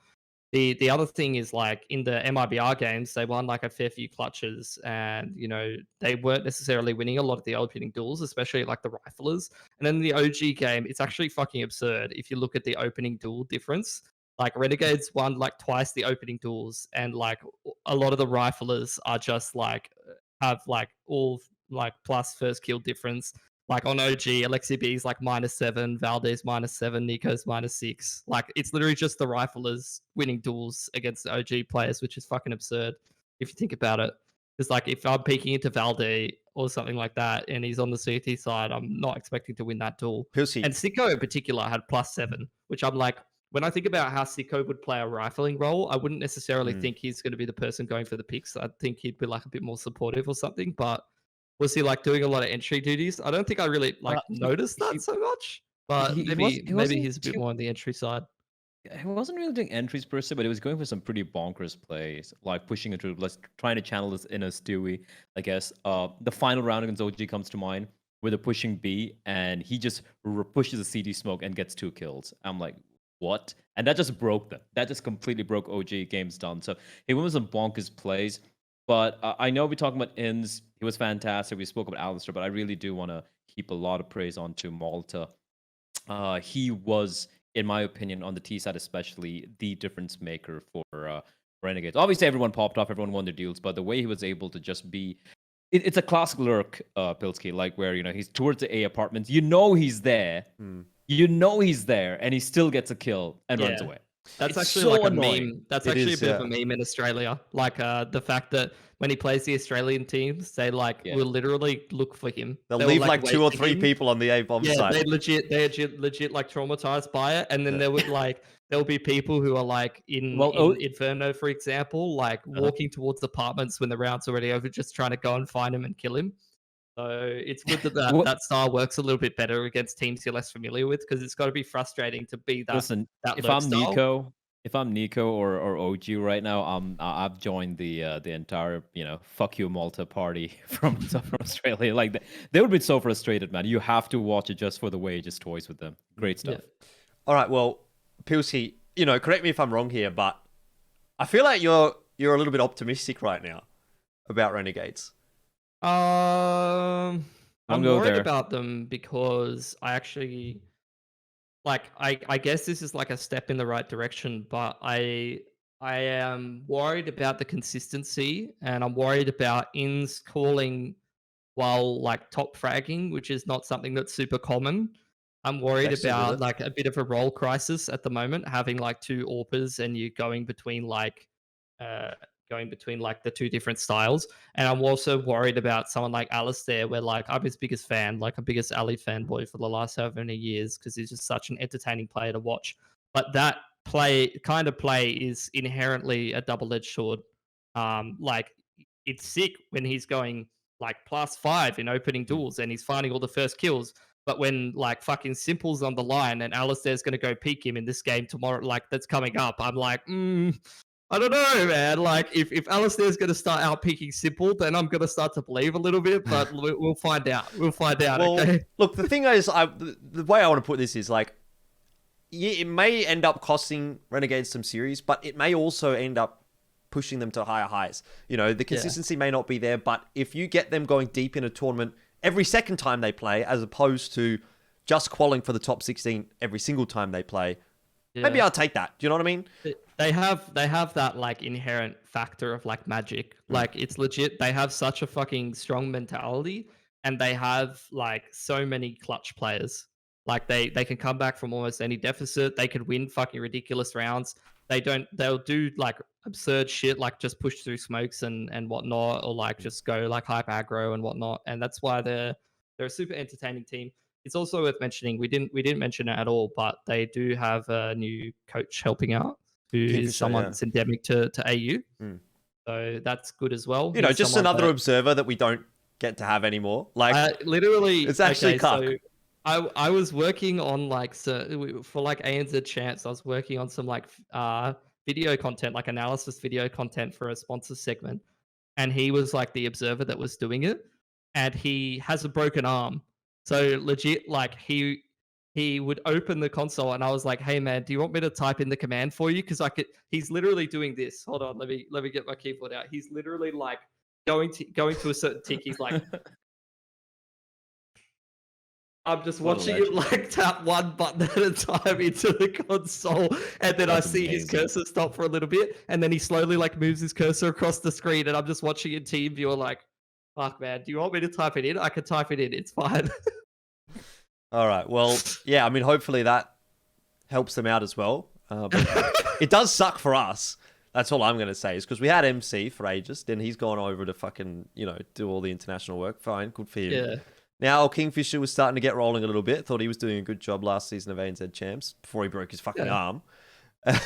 the other thing is like in the MIBR games, they won like a fair few clutches, and you know they weren't necessarily winning a lot of the opening duels, especially like the riflers. And then the OG game, it's actually fucking absurd if you look at the opening duel difference. Like Renegades won like twice the opening duels, and like a lot of the riflers are just like have like all like plus first kill difference. Like on OG, Alexi B is like -7, Valdez -7, Nico's -6. Like it's literally just the riflers winning duels against the OG players, which is fucking absurd if you think about it. It's like if I'm peeking into Valde or something like that, and he's on the CT side, I'm not expecting to win that duel. Pussy. And Sicko in particular had +7, which I'm like, when I think about how Sicko would play a rifling role, I wouldn't necessarily think he's going to be the person going for the picks. I think he'd be like a bit more supportive or something, but was he like doing a lot of entry duties? I don't think I really like noticed that so much, but maybe he's a bit more on the entry side. He wasn't really doing entries per se, but he was going for some pretty bonkers plays, like pushing it through, trying to channel this inner Stewie, I guess. The final round against OG comes to mind, where they're pushing B, and he just pushes a CD smoke and gets 2 kills. I'm like, what? And that just broke them. That just completely broke OG. Game's done. So he went with some bonkers plays. But I know we're talking about Ins. He was fantastic. We spoke about Alistair, but I really do want to keep a lot of praise onto Malta. He was, in my opinion, on the T side especially, the difference maker for Renegades. Obviously, everyone popped off, everyone won their deals, but the way he was able to just be... It's a classic lurk, Pilsky, like where, you know, he's towards the A apartments. You know he's there. You know he's there, and he still gets a kill and runs away. That's it's actually so like a annoying. meme. That's actually a bit of a meme in Australia. Like the fact that when he plays the Australian teams, they like will literally look for him. They'll leave like 2 or 3 people on the A bomb site. They're legit like traumatized by it. And then there would like there'll be people who are like in Inferno, for example, like walking towards apartments when the round's already over, just trying to go and find him and kill him. So it's good that that style works a little bit better against teams you're less familiar with, because it's got to be frustrating to be that. Listen, that if I'm Nico or OG right now, I've joined the entire fuck you Malta party from Australia. Like they would be so frustrated, man. You have to watch it just for the way he just toys with them. Great stuff. Yeah. All right, well, Pilsy, correct me if I'm wrong here, but I feel like you're a little bit optimistic right now about Renegades. I'm worried about them because I actually I guess this is like a step in the right direction, but I am worried about the consistency, and I'm worried about ins calling while like top fragging, which is not something that's super common. I'm worried about like a bit of a role crisis at the moment, having like 2 AWPers and you going between like the 2 different styles. And I'm also worried about someone like Alistair, where like I'm his biggest fan, like a biggest Ali fanboy for the last however many years, because he's just such an entertaining player to watch. But that kind of play is inherently a double-edged sword. Like it's sick when he's going like +5 in opening duels and he's finding all the first kills. But when like fucking Simple's on the line and Alistair's going to go peek him in this game tomorrow, like that's coming up, I'm like, I don't know, man. Like, if Alistair's going to start out peeking Simple, then I'm going to start to believe a little bit, but we'll find out. We'll find out, well, okay? Look, the thing is, the way I want to put this is, like, it may end up costing Renegades some series, but it may also end up pushing them to higher highs. The consistency may not be there, but if you get them going deep in a tournament every second time they play, as opposed to just qualifying for the top 16 every single time they play, maybe I'll take that. Do you know what I mean? They have that like inherent factor of like magic. Like it's legit. They have such a fucking strong mentality, and they have like so many clutch players. Like they can come back from almost any deficit. They could win fucking ridiculous rounds. They'll do like absurd shit, like just push through smokes and whatnot, or like just go like hype aggro and whatnot. And that's why they're a super entertaining team. It's also worth mentioning, we didn't mention it at all, but they do have a new coach helping out, who is someone that's endemic to AU. So that's good as well. You know, just another observer that we don't get to have anymore. Like, literally, it's actually cuck. So I was working on like for like ANZ Chance. I was working on some like video content, like analysis video content for a sponsor segment, and he was like the observer that was doing it, and he has a broken arm. So legit, like he would open the console, and I was like, "Hey man, do you want me to type in the command for you?" Because he's literally doing this. Hold on, let me get my keyboard out. He's literally like going to a certain tick. He's like, I'm just watching him like tap one button at a time into the console, and then I see his cursor stop for a little bit, and then he slowly like moves his cursor across the screen, and I'm just watching in team viewer like, fuck man, do you want me to type it in? I can type it in, it's fine. All right, well, yeah, I mean, hopefully that helps them out as well. But it does suck for us. That's all I'm going to say, is because we had MC for ages, then he's gone over to fucking, you know, do all the international work. Fine, good for him. Yeah. Now Kingfisher was starting to get rolling a little bit. Thought he was doing a good job last season of ANZ Champs before he broke his fucking arm.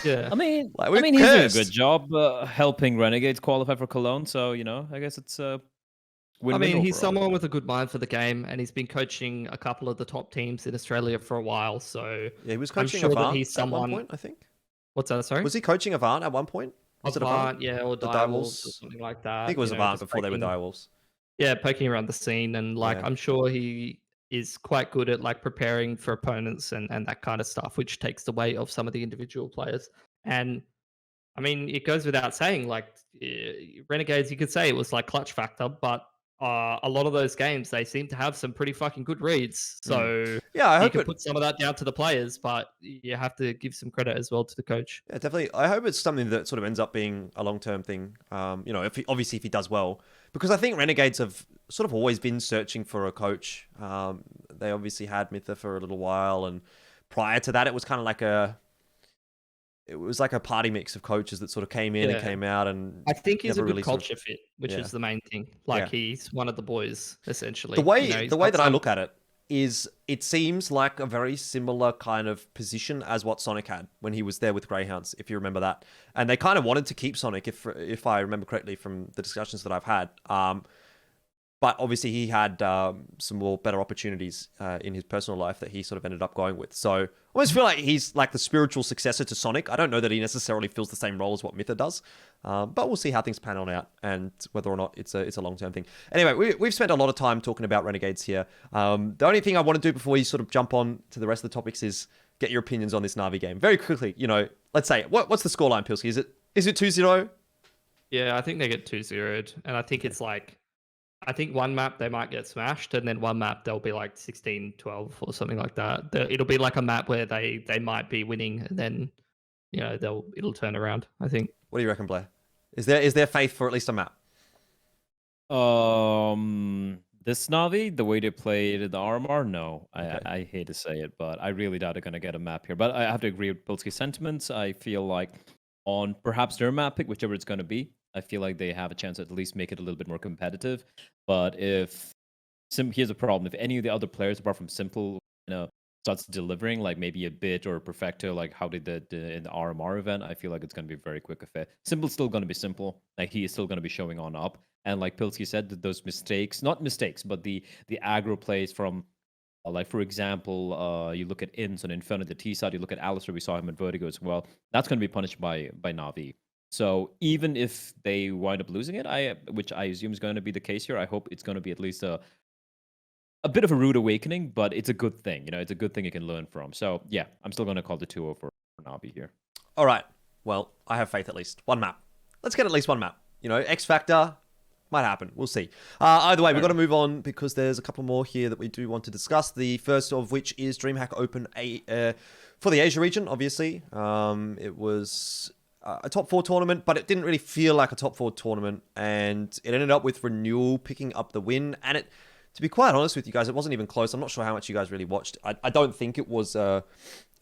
Yeah, I mean, like, he's doing a good job helping Renegades qualify for Cologne. So you know, I guess it's win-win. I mean, he's overall. someone with a good mind for the game, and he's been coaching a couple of the top teams in Australia for a while. So yeah, he was coaching I'm sure Avant that he's someone. at one point, I think. What's that? Sorry, was he coaching Avant at one point? Was it Avant? Yeah, or Direwolves or something like that. I think it was Avant before they were Direwolves. Yeah, poking around the scene, and like I'm sure he is quite good at like preparing for opponents and that kind of stuff, which takes the weight of some of the individual players. And I mean, it goes without saying, like Renegades, you could say it was like clutch factor, but a lot of those games, they seem to have some pretty fucking good reads. So yeah, I hope you can put some of that down to the players, but you have to give some credit as well to the coach. Yeah, definitely. I hope it's something that sort of ends up being a long-term thing. You know, obviously if he does well, because I think Renegades have sort of always been searching for a coach. They obviously had Mitha for a little while, and prior to that, it was kind of like a party mix of coaches that sort of came in and came out, and I think he's a good really culture fit, which is the main thing. Like he's one of the boys, essentially. The way that I look at it is, it seems like a very similar kind of position as what Sonic had when he was there with Greyhounds, if you remember that. And they kind of wanted to keep Sonic, if I remember correctly from the discussions that I've had. But obviously he had some more better opportunities in his personal life that he sort of ended up going with. So I almost feel like he's like the spiritual successor to Sonic. I don't know that he necessarily fills the same role as what Mitha does, but we'll see how things pan on out and whether or not it's a long-term thing. Anyway, we've spent a lot of time talking about Renegades here. The only thing I want to do before you sort of jump on to the rest of the topics is get your opinions on this Na'Vi game. Very quickly, you know, let's say, what's the scoreline, Pilsky? Is it 2-0? Yeah, I think they get 2-0'd, and I think it's like, I think one map they might get smashed, and then one map they'll be like 16-12 or something like that. It'll be like a map where they might be winning, and then you know it'll turn around, I think. What do you reckon, Bleh? Is there faith for at least a map? This Na'Vi, the way they played the RMR, no. Okay. I hate to say it, but I really doubt they're going to get a map here. But I have to agree with Polsky's sentiments. I feel like on perhaps their map pick, whichever it's going to be, I feel like they have a chance to at least make it a little bit more competitive. But here's a problem. If any of the other players, apart from Simple, starts delivering, like maybe a bit or a Perfecto, like how they did in the RMR event, I feel like it's going to be a very quick affair. Simple's still going to be Simple. Like he is still going to be showing on up. And like Pilsky said, those mistakes, not mistakes, but the aggro plays from, like for example, you look at Ins on Inferno, the T side, you look at Alistair, we saw him at Vertigo as well. That's going to be punished by Na'Vi. So even if they wind up losing it, which I assume is going to be the case here, I hope it's going to be at least a bit of a rude awakening, but it's a good thing. You know, it's a good thing you can learn from. So yeah, I'm still going to call the 2-0 for Na'Vi here. All right. Well, I have faith at least. One map. Let's get at least one map. You know, X Factor might happen. We'll see. Either way, we've got to move on because there's a couple more here that we do want to discuss. The first of which is Dreamhack Open for the Asia region, obviously. It was a top 4 tournament, but it didn't really feel like a top 4 tournament, and it ended up with Renewal picking up the win, and it to be quite honest with you guys, it wasn't even close. I'm not sure how much you guys really watched. I don't think it was a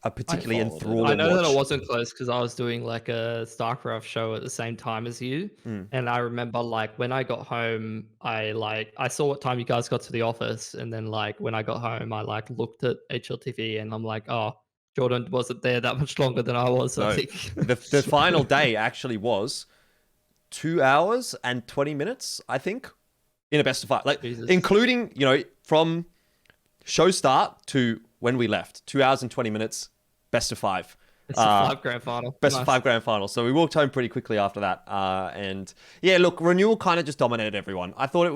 particularly followed it. enthralling I know watch. that it wasn't close because I was doing like a StarCraft show at the same time as you, and I remember like when I got home, I saw what time you guys got to the office, and then like when I got home, I like looked at HLTV, and I'm like, oh, Jordan wasn't there that much longer than I was. No. I think The final day actually was 2 hours and 20 minutes, I think, in a best of 5. Like, Jesus. including, from show start to when we left. 2 hours and 20 minutes, best of 5. It's a 5 grand final. Best of 5 grand final. So we walked home pretty quickly after that. And yeah, look, Renewal kind of just dominated everyone. I thought it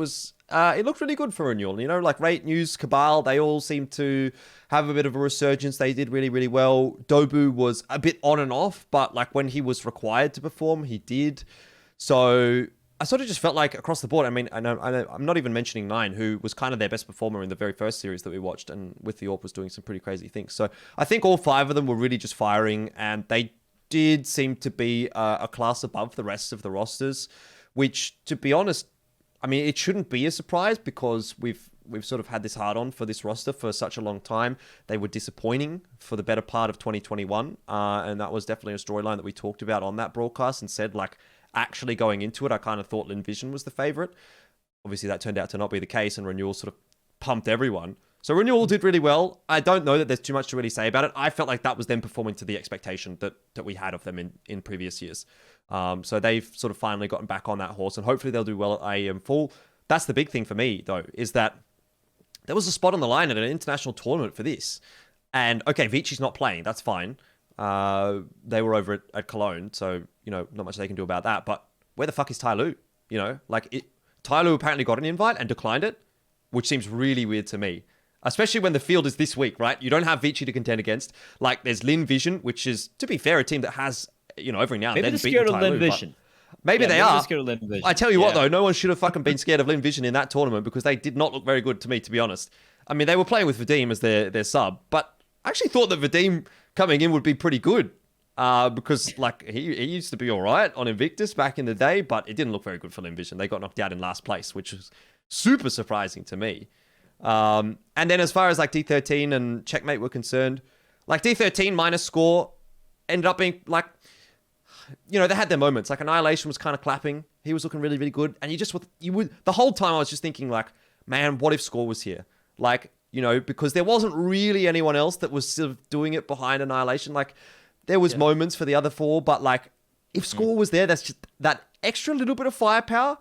looked really good for Renewal. Like Rate, News, Cabal, they all seemed to have a bit of a resurgence. They did really, really well. Dobu was a bit on and off, but like when he was required to perform, he did. So I sort of just felt like across the board, I mean, I'm not even mentioning Nine, who was kind of their best performer in the very first series that we watched, and with the AWP was doing some pretty crazy things. So I think all 5 of them were really just firing, and they did seem to be a class above the rest of the rosters, which, to be honest, I mean, it shouldn't be a surprise because we've sort of had this hard on for this roster for such a long time. They were disappointing for the better part of 2021, and that was definitely a storyline that we talked about on that broadcast and said, like, actually going into it, I kind of thought Linvision was the favorite. Obviously, that turned out to not be the case, and Renewal sort of pumped everyone. So Renewal did really well. I don't know that there's too much to really say about it. I felt like that was them performing to the expectation that we had of them in previous years. So they've sort of finally gotten back on that horse, and hopefully they'll do well at IEM Full. That's the big thing for me, though, is that there was a spot on the line at an international tournament for this. And, okay, Vici's not playing. That's fine. They were over at Cologne, so, not much they can do about that. But where the fuck is Tyloo? Tyloo apparently got an invite and declined it, which seems really weird to me. Especially when the field is this week, right? You don't have Vici to contend against. Like, there's Linvision, which is, to be fair, a team that has, every now and then beaten Tyloo. Linvision. Maybe they are. I tell you what, though, no one should have fucking been scared of Linvision in that tournament because they did not look very good to me, to be honest. I mean, they were playing with Vadim as their sub, but I actually thought that Vadim coming in would be pretty good because, like, he used to be all right on Invictus back in the day, but it didn't look very good for Linvision. They got knocked out in last place, which was super surprising to me. And then as far as, like, D13 and Checkmate were concerned, like, D13 minus score ended up being, like, they had their moments. Like, Annihilation was kind of clapping. He was looking really, really good. And the whole time I was just thinking, like, man, what if Score was here? Like, because there wasn't really anyone else that was sort of doing it behind Annihilation. Like, there was moments for the other 4, but, like, if Score was there, that's just that extra little bit of firepower,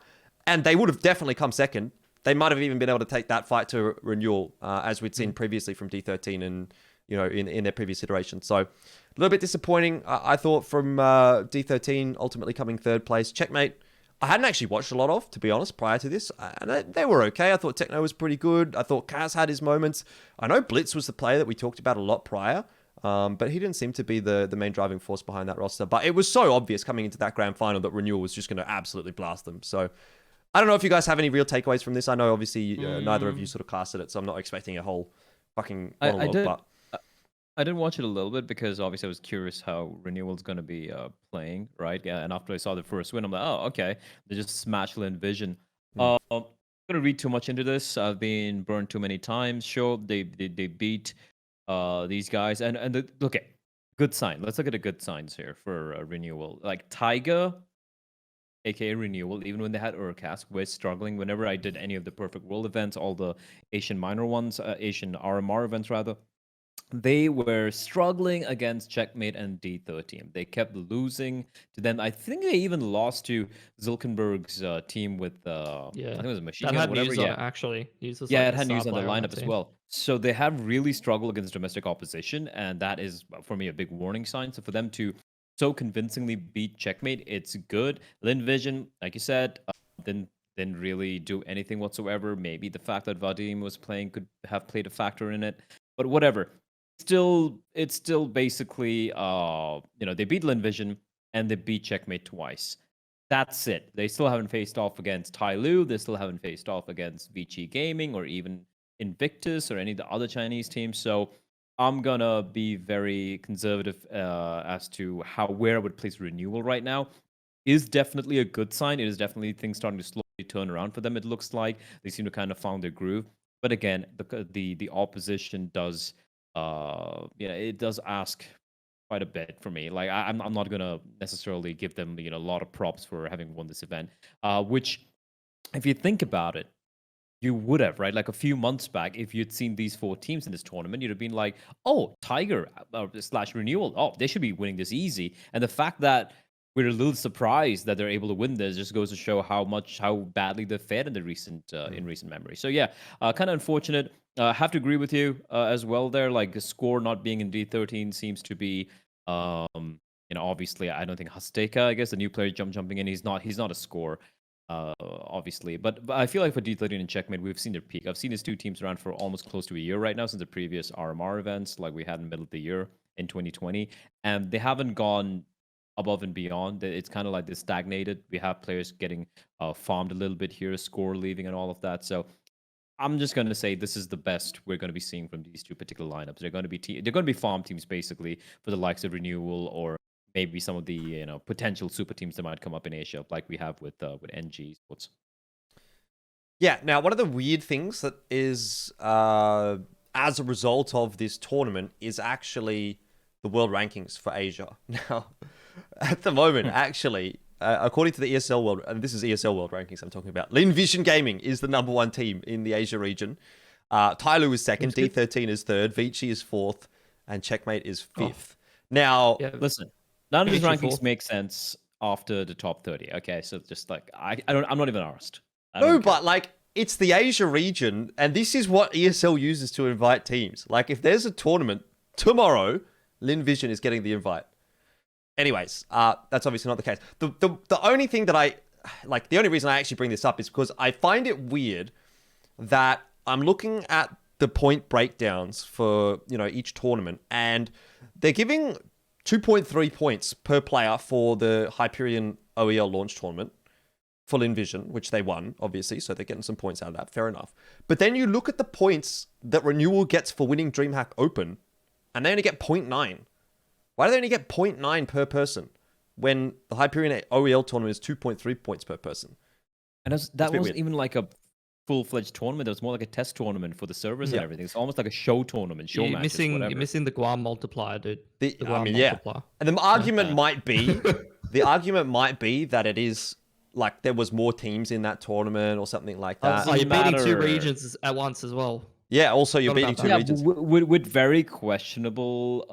and they would have definitely come second. They might have even been able to take that fight to Renewal, as we'd seen previously from D13 and, in their previous iteration. So, a little bit disappointing, I thought, from D13 ultimately coming 3rd place. Checkmate, I hadn't actually watched a lot of, to be honest, prior to this. And they were okay. I thought Techno was pretty good. I thought Kaz had his moments. I know Blitz was the player that we talked about a lot prior, but he didn't seem to be the main driving force behind that roster. But it was so obvious coming into that grand final that Renewal was just going to absolutely blast them. So I don't know if you guys have any real takeaways from this. I know, obviously, neither of you sort of casted it, so I'm not expecting a whole fucking monologue. I did watch it a little bit because obviously I was curious how Renewal's going to be playing, right? Yeah, and after I saw the first win, I'm like, oh, okay. They just smashed Linvision. I'm not going to read too much into this. I've been burned too many times. Sure, they beat these guys. And look at good sign. Let's look at the good signs here for Renewal. Like Tiger, aka Renewal, even when they had Urcast, was struggling. Whenever I did any of the Perfect World events, all the Asian minor ones, Asian RMR events rather, they were struggling against Checkmate and D13. They kept losing to them. I think they even lost to Zulkenberg's team with I think it was a machine gun, had whatever. News on it, actually. It had News on the lineup as well. So they have really struggled against domestic opposition, and that is for me a big warning sign. So for them to so convincingly beat Checkmate, it's good. Linvision, like you said, didn't really do anything whatsoever. Maybe the fact that Vadim was playing could have played a factor in it, but whatever. It's still basically, they beat Linvision and they beat Checkmate twice. That's it. They still haven't faced off against Tyloo. They still haven't faced off against Vici Gaming or even Invictus or any of the other Chinese teams. So I'm gonna be very conservative as to where I would place Renewal right now. Is definitely a good sign. It is definitely things starting to slowly turn around for them. It looks like they seem to kind of found their groove. But again, the opposition does, it does ask quite a bit for me. Like I'm not gonna necessarily give them a lot of props for having won this event. Which, if you think about it, you would have, right? Like a few months back, if you'd seen these 4 teams in this tournament, you'd have been like, "Oh, Tiger / Renewal. Oh, they should be winning this easy." And the fact that we're a little surprised that they're able to win this just goes to show how badly they fared in the recent memory. So yeah, kind of unfortunate. Have to agree with you as well there. Like the score not being in D13 seems to be, obviously I don't think Hasteka, I guess the new player jumping in, he's not a score. Obviously, but I feel like for D13 and Checkmate, we've seen their peak. I've seen these 2 teams around for almost close to a year right now since the previous RMR events, like we had in the middle of the year in 2020, and they haven't gone above and beyond. It's kind of like they stagnated. We have players getting farmed a little bit here, score leaving, and all of that. So I'm just going to say this is the best we're going to be seeing from these 2 particular lineups. They're going to be farm teams basically for the likes of Renewal or maybe some of the potential super teams that might come up in Asia, like we have with NG Sports. Yeah. Now, one of the weird things that is as a result of this tournament is actually the world rankings for Asia. Now, at the moment, actually, according to the ESL World, and this is ESL World Rankings I'm talking about, Vision Gaming is the #1 team in the Asia region. Tyloo is 2nd, D13 is 3rd, Vici is 4th, and Checkmate is 5th. Now, listen, none of these rankings make sense after the top 30. Okay, so just like I'm not even asked. No, but like it's the Asia region, and this is what ESL uses to invite teams. Like if there's a tournament tomorrow, Vision is getting the invite. Anyways, that's obviously not the case. The only thing that the only reason I actually bring this up is because I find it weird that I'm looking at the point breakdowns for, each tournament, and they're giving 2.3 points per player for the Hyperion OEL launch tournament for Vision, which they won, obviously, so they're getting some points out of that, fair enough. But then you look at the points that Renewal gets for winning Dreamhack Open, and they only get 0.9. Why do they only get 0.9 per person when the Hyperion OEL tournament is 2.3 points per person? And that wasn't even like a full-fledged tournament. It was more like a test tournament for the servers and everything. It's almost like a show tournament, you're missing the Guam multiplier, dude. Multiplier. And the argument might be, that it is like there was more teams in that tournament or something like that. You're beating 2 regions at once as well. Yeah, also you're beating 2 regions. With very questionable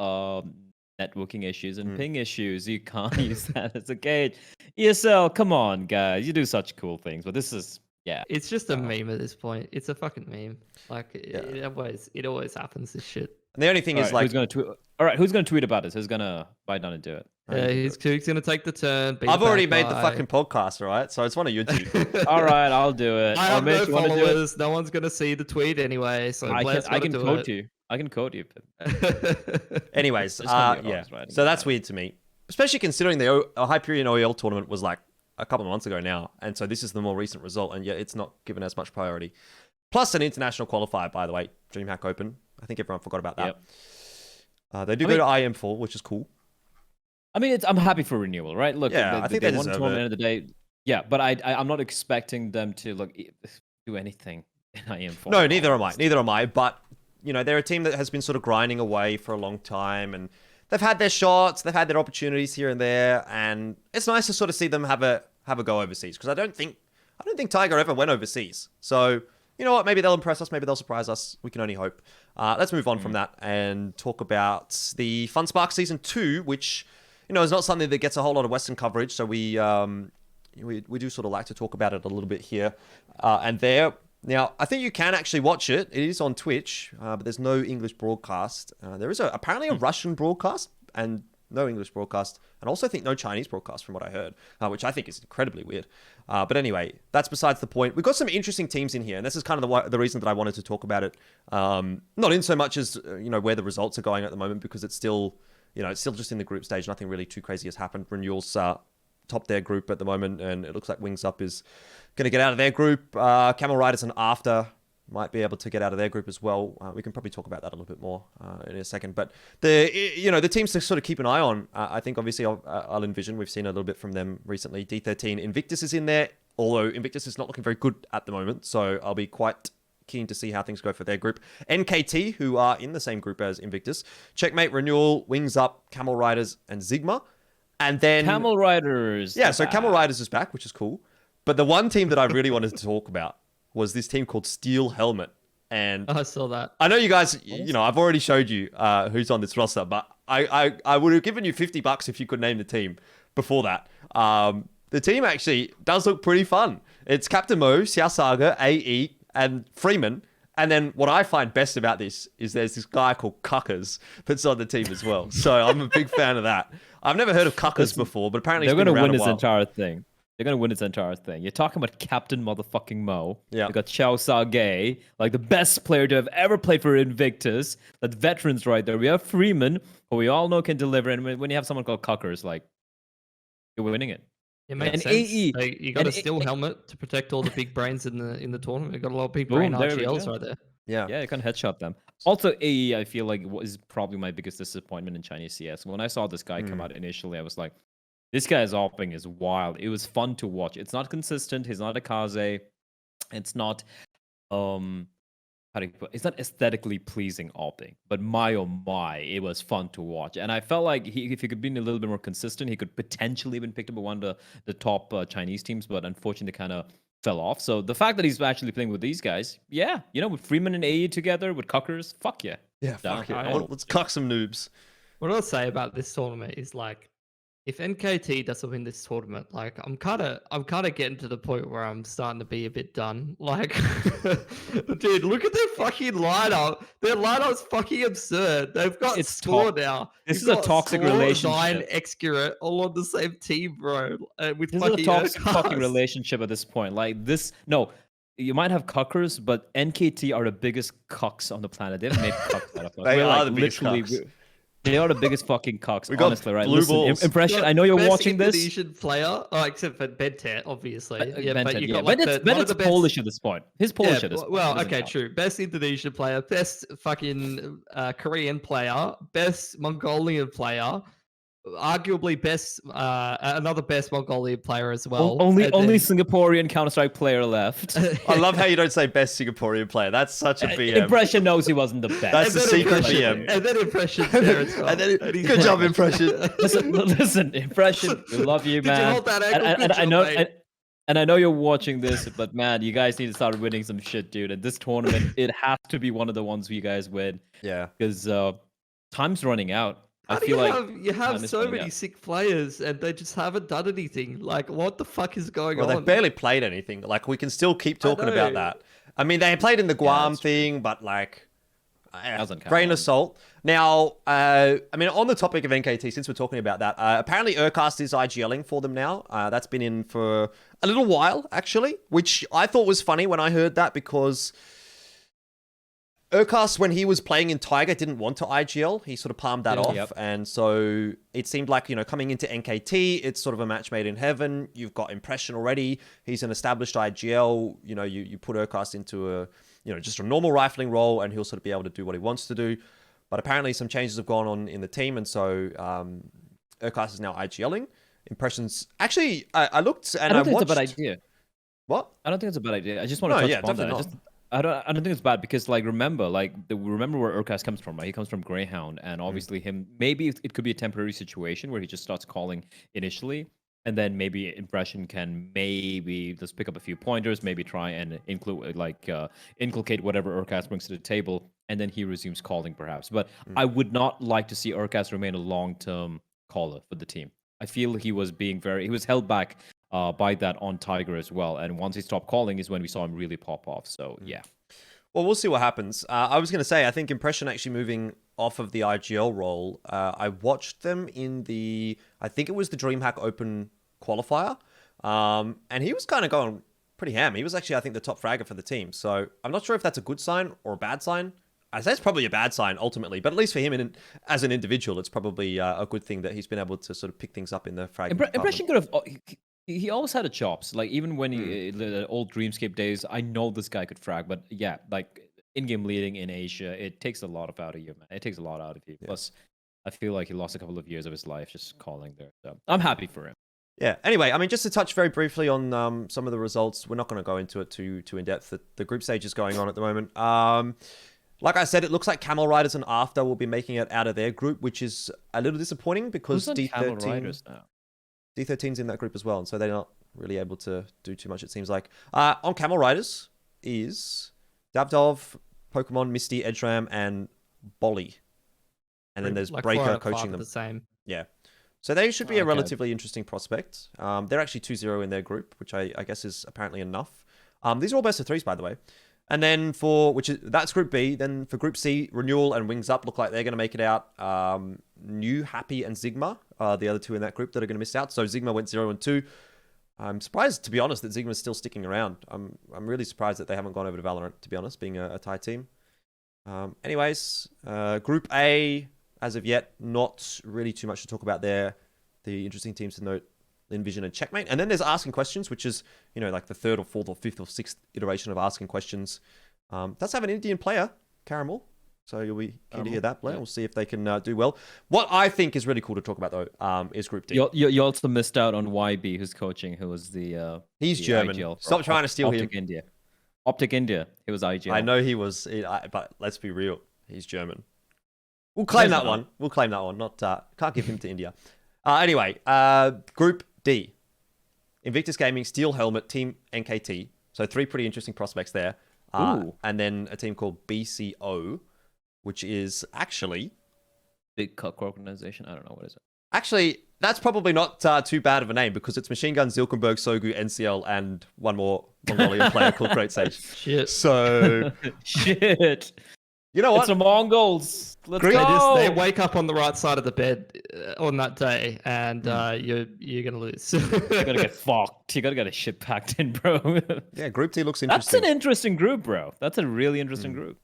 networking issues and ping issues, you can't use that as a gauge. ESL, come on, guys, you do such cool things, but this is it's just a meme at this point. It's a fucking meme. Like it always happens. This shit. And the only thing is, who's gonna tweet? All right, who's gonna tweet about this? Who's gonna bite down and do it? Who's gonna take the turn? I've already made the fucking podcast, all right? So it's one of you two. All right, I'll do it. I have no followers. No one's gonna see the tweet anyway. So I can quote you. I can quote you. Anyways, So that's weird to me, especially considering the Hyperion OEL tournament was like a couple of months ago now, and so this is the more recent result, and yet it's not given as much priority. Plus an international qualifier, by the way, Dreamhack Open. I think everyone forgot about that. Yep. They do go to IEM full, which is cool. I mean, I'm happy for Renewal, right? Look, I think they won the deserve tournament it. at the end of the day. Yeah, but I'm not expecting them to do anything in IEM full. No, neither am I. But they're a team that has been sort of grinding away for a long time, and they've had their shots, they've had their opportunities here and there, and it's nice to sort of see them have a go overseas, because I don't think Tiger ever went overseas. So you know what? Maybe they'll impress us. Maybe they'll surprise us. We can only hope. Let's move on from that and talk about the Funspark Season 2, which is not something that gets a whole lot of Western coverage. So we do sort of like to talk about it a little bit here and there. Now, I think you can actually watch it. It is on Twitch, but there's no English broadcast. There is apparently a Russian broadcast and no English broadcast, and also think no Chinese broadcast from what I heard, which I think is incredibly weird. But anyway, that's besides the point. We've got some interesting teams in here, and this is kind of the reason that I wanted to talk about it. Not in so much as where the results are going at the moment, because it's still just in the group stage. Nothing really too crazy has happened. Renewal's top their group at the moment, and it looks like Wings Up is going to get out of their group. Camel Riders and After might be able to get out of their group as well. We can probably talk about that a little bit more in a second. But the teams to sort of keep an eye on, I think obviously I'll envision. We've seen a little bit from them recently. D13 Invictus is in there, although Invictus is not looking very good at the moment. So I'll be quite keen to see how things go for their group. NKT, who are in the same group as Invictus, Checkmate, Renewal, Wings Up, Camel Riders, and Sigma. And then Camel Riders. Yeah, so Camel Riders is back, which is cool. But the one team that I really wanted to talk about was this team called Steel Helmet. And I saw that. I know you guys, I've already showed you who's on this roster, but I would have given you $50 if you could name the team before that. The team actually does look pretty fun. It's CaptainMo, Xiaosage, AE, and Freeman. And then what I find best about this is there's this guy called CUCKERZ that's on the team as well. So I'm a big fan of that. I've never heard of CUCKERZ before, but apparently they're going to win this entire thing. They're going to win this entire thing. You're talking about Captain motherfucking Mo. Yeah. You got Xiaosage, like the best player to have ever played for Invictus. That's veterans right there. We have Freeman, who we all know can deliver. And when you have someone called CUCKERZ, like, you're winning it. It makes And sense. AE. You got a steel helmet to protect all the big brains in the tournament. You got a lot of big brain RGLs right there. Yeah. Yeah, you can headshot them. Also, AE, I feel like is probably my biggest disappointment in Chinese CS. When I saw this guy come out initially, I was like, this guy's opping is wild. It was fun to watch. It's not consistent. He's not a Kaze. It's not it's not aesthetically pleasing opping. But my oh my, it was fun to watch. And I felt like if he could be a little bit more consistent, he could potentially have been picked up by one of the top Chinese teams, but unfortunately kind of fell off. So the fact that he's actually playing with these guys, yeah, with Freeman and AE together, with CUCKERZ, fuck yeah. Yeah, fuck it. Down. Let's cuck some noobs. What I'll say about this tournament is like, if NKT doesn't win this tournament, like I'm kind of getting to the point where I'm starting to be a bit done. Like, dude, look at their fucking lineup. Their lineup's fucking absurd. They've got Score now. This is a toxic relationship. Nine Excurate all on the same team, bro. With this is a toxic fucking relationship at this point. Like this, no. You might have cuckers, but NKT are the biggest cucks on the planet. They've made cucks out of us. They are the biggest cucks. They are the biggest fucking cucks, we got honestly, right? Blue Listen, balls. Impression, I know you're watching this. Indonesian player, except for Bentet, obviously. Bentet, but you got like Bentet's Polish at this point. He's Polish at this point. Well, okay, true. Best Indonesian player, best fucking Korean player, best Mongolian player, arguably best another best Mongolian player as well. Only Singaporean Counter-Strike player left. I love how you don't say best Singaporean player. That's such a BM. Impression knows he wasn't the best. That's a secret BM. And then Impression there as well. Good job, Impression. Listen, Impression. We love you, man. Did you hold that angle? And I know. And I know you're watching this, but man, you guys need to start winning some shit, dude. And this tournament, it has to be one of the ones you guys win. Yeah. Because time's running out. I feel like you have so many sick players and they just haven't done anything. Like, what the fuck is going on? Well, they've barely played anything. Like, we can still keep talking about that. I mean, they played in the Guam thing, but like, grain of salt. Now, I mean, on the topic of NKT, since we're talking about that, apparently Urcast is IGLing for them now. That's been in for a little while, actually, which I thought was funny when I heard that because Urcast, when he was playing in Tiger, didn't want to IGL. He sort of palmed that off. Yep. And so it seemed like, coming into NKT, it's sort of a match made in heaven. You've got Impression already. He's an established IGL. You put Urcast into a, just a normal rifling role and he'll sort of be able to do what he wants to do. But apparently some changes have gone on in the team. And so Urcast is now IGLing. Impression's... Actually, I looked and I watched... I don't think it's a bad idea. What? I don't think it's a bad idea. I just want to touch upon that. I don't think it's bad because remember where Urcast comes from, right? He comes from Greyhound, and obviously maybe it could be a temporary situation where he just starts calling initially, and then maybe Impression can just pick up a few pointers, maybe try and inculcate whatever Urcast brings to the table, and then he resumes calling perhaps. But I would not like to see Urcast remain a long-term caller for the team. I feel he was held back by that on Tiger as well. And once he stopped calling is when we saw him really pop off. So, yeah. Well, we'll see what happens. I was going to say, I think Impression actually moving off of the IGL role. I watched them in I think it was the Dreamhack Open qualifier. And he was kind of going pretty ham. He was actually, I think, the top fragger for the team. So I'm not sure if that's a good sign or a bad sign. I'd say it's probably a bad sign ultimately, but at least for him as an individual, it's probably a good thing that he's been able to sort of pick things up in the frag. Impression could have... He always had a chops. Like, even when the old Dreamscape days, I know this guy could frag. But yeah, like, in-game leading in Asia, it takes a lot out of you, man. It takes a lot out of you. Yeah. Plus, I feel like he lost a couple of years of his life just calling there. So I'm happy for him. Yeah. Anyway, I mean, just to touch very briefly on some of the results, we're not going to go into it too in depth. The group stage is going on at the moment. Like I said, it looks like Camel Riders and After will be making it out of their group, which is a little disappointing because Who's on Camel Riders now? D13's in that group as well, and so they're not really able to do too much, it seems like. On Camel Riders is Dabdov, Pokemon, Misty, Edgeram, and Bolly. And then there's Like Breaker 4 coaching them. the same. Yeah. So they should be a Okay. relatively interesting prospect. They're actually 2-0 in their group, which I guess is apparently enough. These are all best of threes, by the way. And then that's Group B. Then for Group C, Renewal and Wings Up look like they're going to make it out. New, Happy, and Zigma are the other two in that group that are going to miss out. So Zigma went 0-2. I'm surprised, to be honest, that Zigma's still sticking around. I'm really surprised that they haven't gone over to Valorant, to be honest, being a Thai team. Anyways, Group A, as of yet, not really too much to talk about there. The interesting teams to note, Envision and Checkmate. And then there's Asking Questions, which is, like the third or fourth or fifth or sixth iteration of Asking Questions. Does have an Indian player, Caramel. So you'll be keen to hear that, Bleh. Yeah. We'll see if they can do well. What I think is really cool to talk about, though, is Group D. You also missed out on YB, who's coaching, who was the He's the German. IGL for Stop trying to steal him. Optic India. Optic India. He was IGL. I know he was, but let's be real. He's German. We'll claim He's that not. one. We'll claim that one. Not can't give him to India. Anyway, Group D. Invictus Gaming, Steel Helmet, Team NKT. So 3 pretty interesting prospects there. Ooh. And then a team called BCO, which is actually... Big cuck organization. I don't know what is it. Actually, that's probably not too bad of a name because it's Machine Gun, Zilkenberg, Soju, NCL, and one more Mongolian player called Great Sage. Shit. So, Shit. you know It's what? the Mongols. Let's Great. go. They wake up on the right side of the bed on that day, and you're gonna lose. You gotta get fucked. You gotta get a shit packed in, bro. Yeah, Group D looks That's interesting. an interesting group, bro. That's a really interesting group.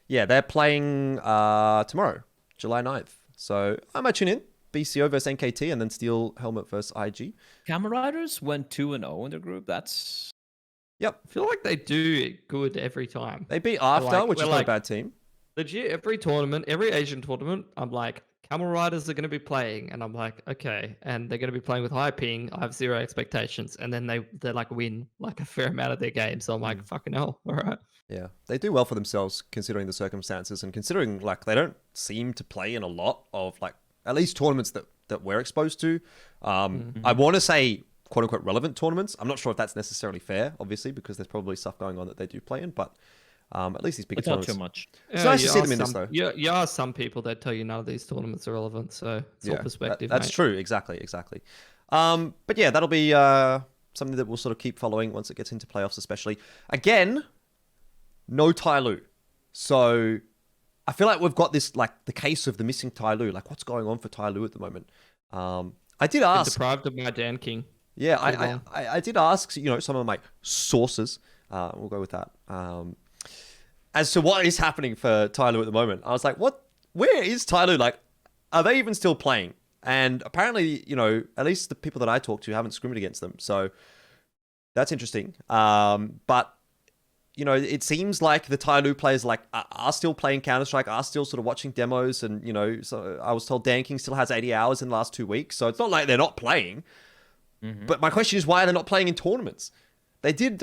Yeah, they're playing tomorrow, July 9th. So I might tune in. BCO versus NKT and then Steel Helmet versus IG. Camera Riders went 2-0 in their group. That's Yep. I feel like they do it good every time. They beat After, which we're is not a like- bad team. Legit, every tournament, every Asian tournament, I'm like, Camel Riders are going to be playing, and I'm like, okay, and they're going to be playing with high ping. I have zero expectations, and then they like win like a fair amount of their games. So I'm like, fucking hell, all right. Yeah, they do well for themselves considering the circumstances and considering like they don't seem to play in a lot of like at least tournaments that we're exposed to. I want to say quote unquote relevant tournaments. I'm not sure if that's necessarily fair, obviously, because there's probably stuff going on that they do play in, but at least these big it's not tournaments. too much. It's nice to you see ask them in this, some- though. You ask some people that tell you none of these tournaments are relevant, so it's all perspective. That's mate. true. Exactly. But yeah, that'll be something that we'll sort of keep following once it gets into playoffs, especially. Again, no Tyloo. So I feel like we've got this, like, the case of the missing Tyloo. Like, what's going on for Tyloo at the moment? I did Been ask. deprived of my Dan King. Yeah, Too long. I did ask, some of my sources. We'll go with that. As to what is happening for Tyloo at the moment. I was like, where is Tyloo? Like, are they even still playing? And apparently, at least the people that I talked to haven't scrimmaged against them. So that's interesting. But, it seems like the Tyloo players are still playing Counter-Strike, are still sort of watching demos. And, so I was told Dan King still has 80 hours in the last 2 weeks. So it's not like they're not playing. But my question is, why are they not playing in tournaments? They did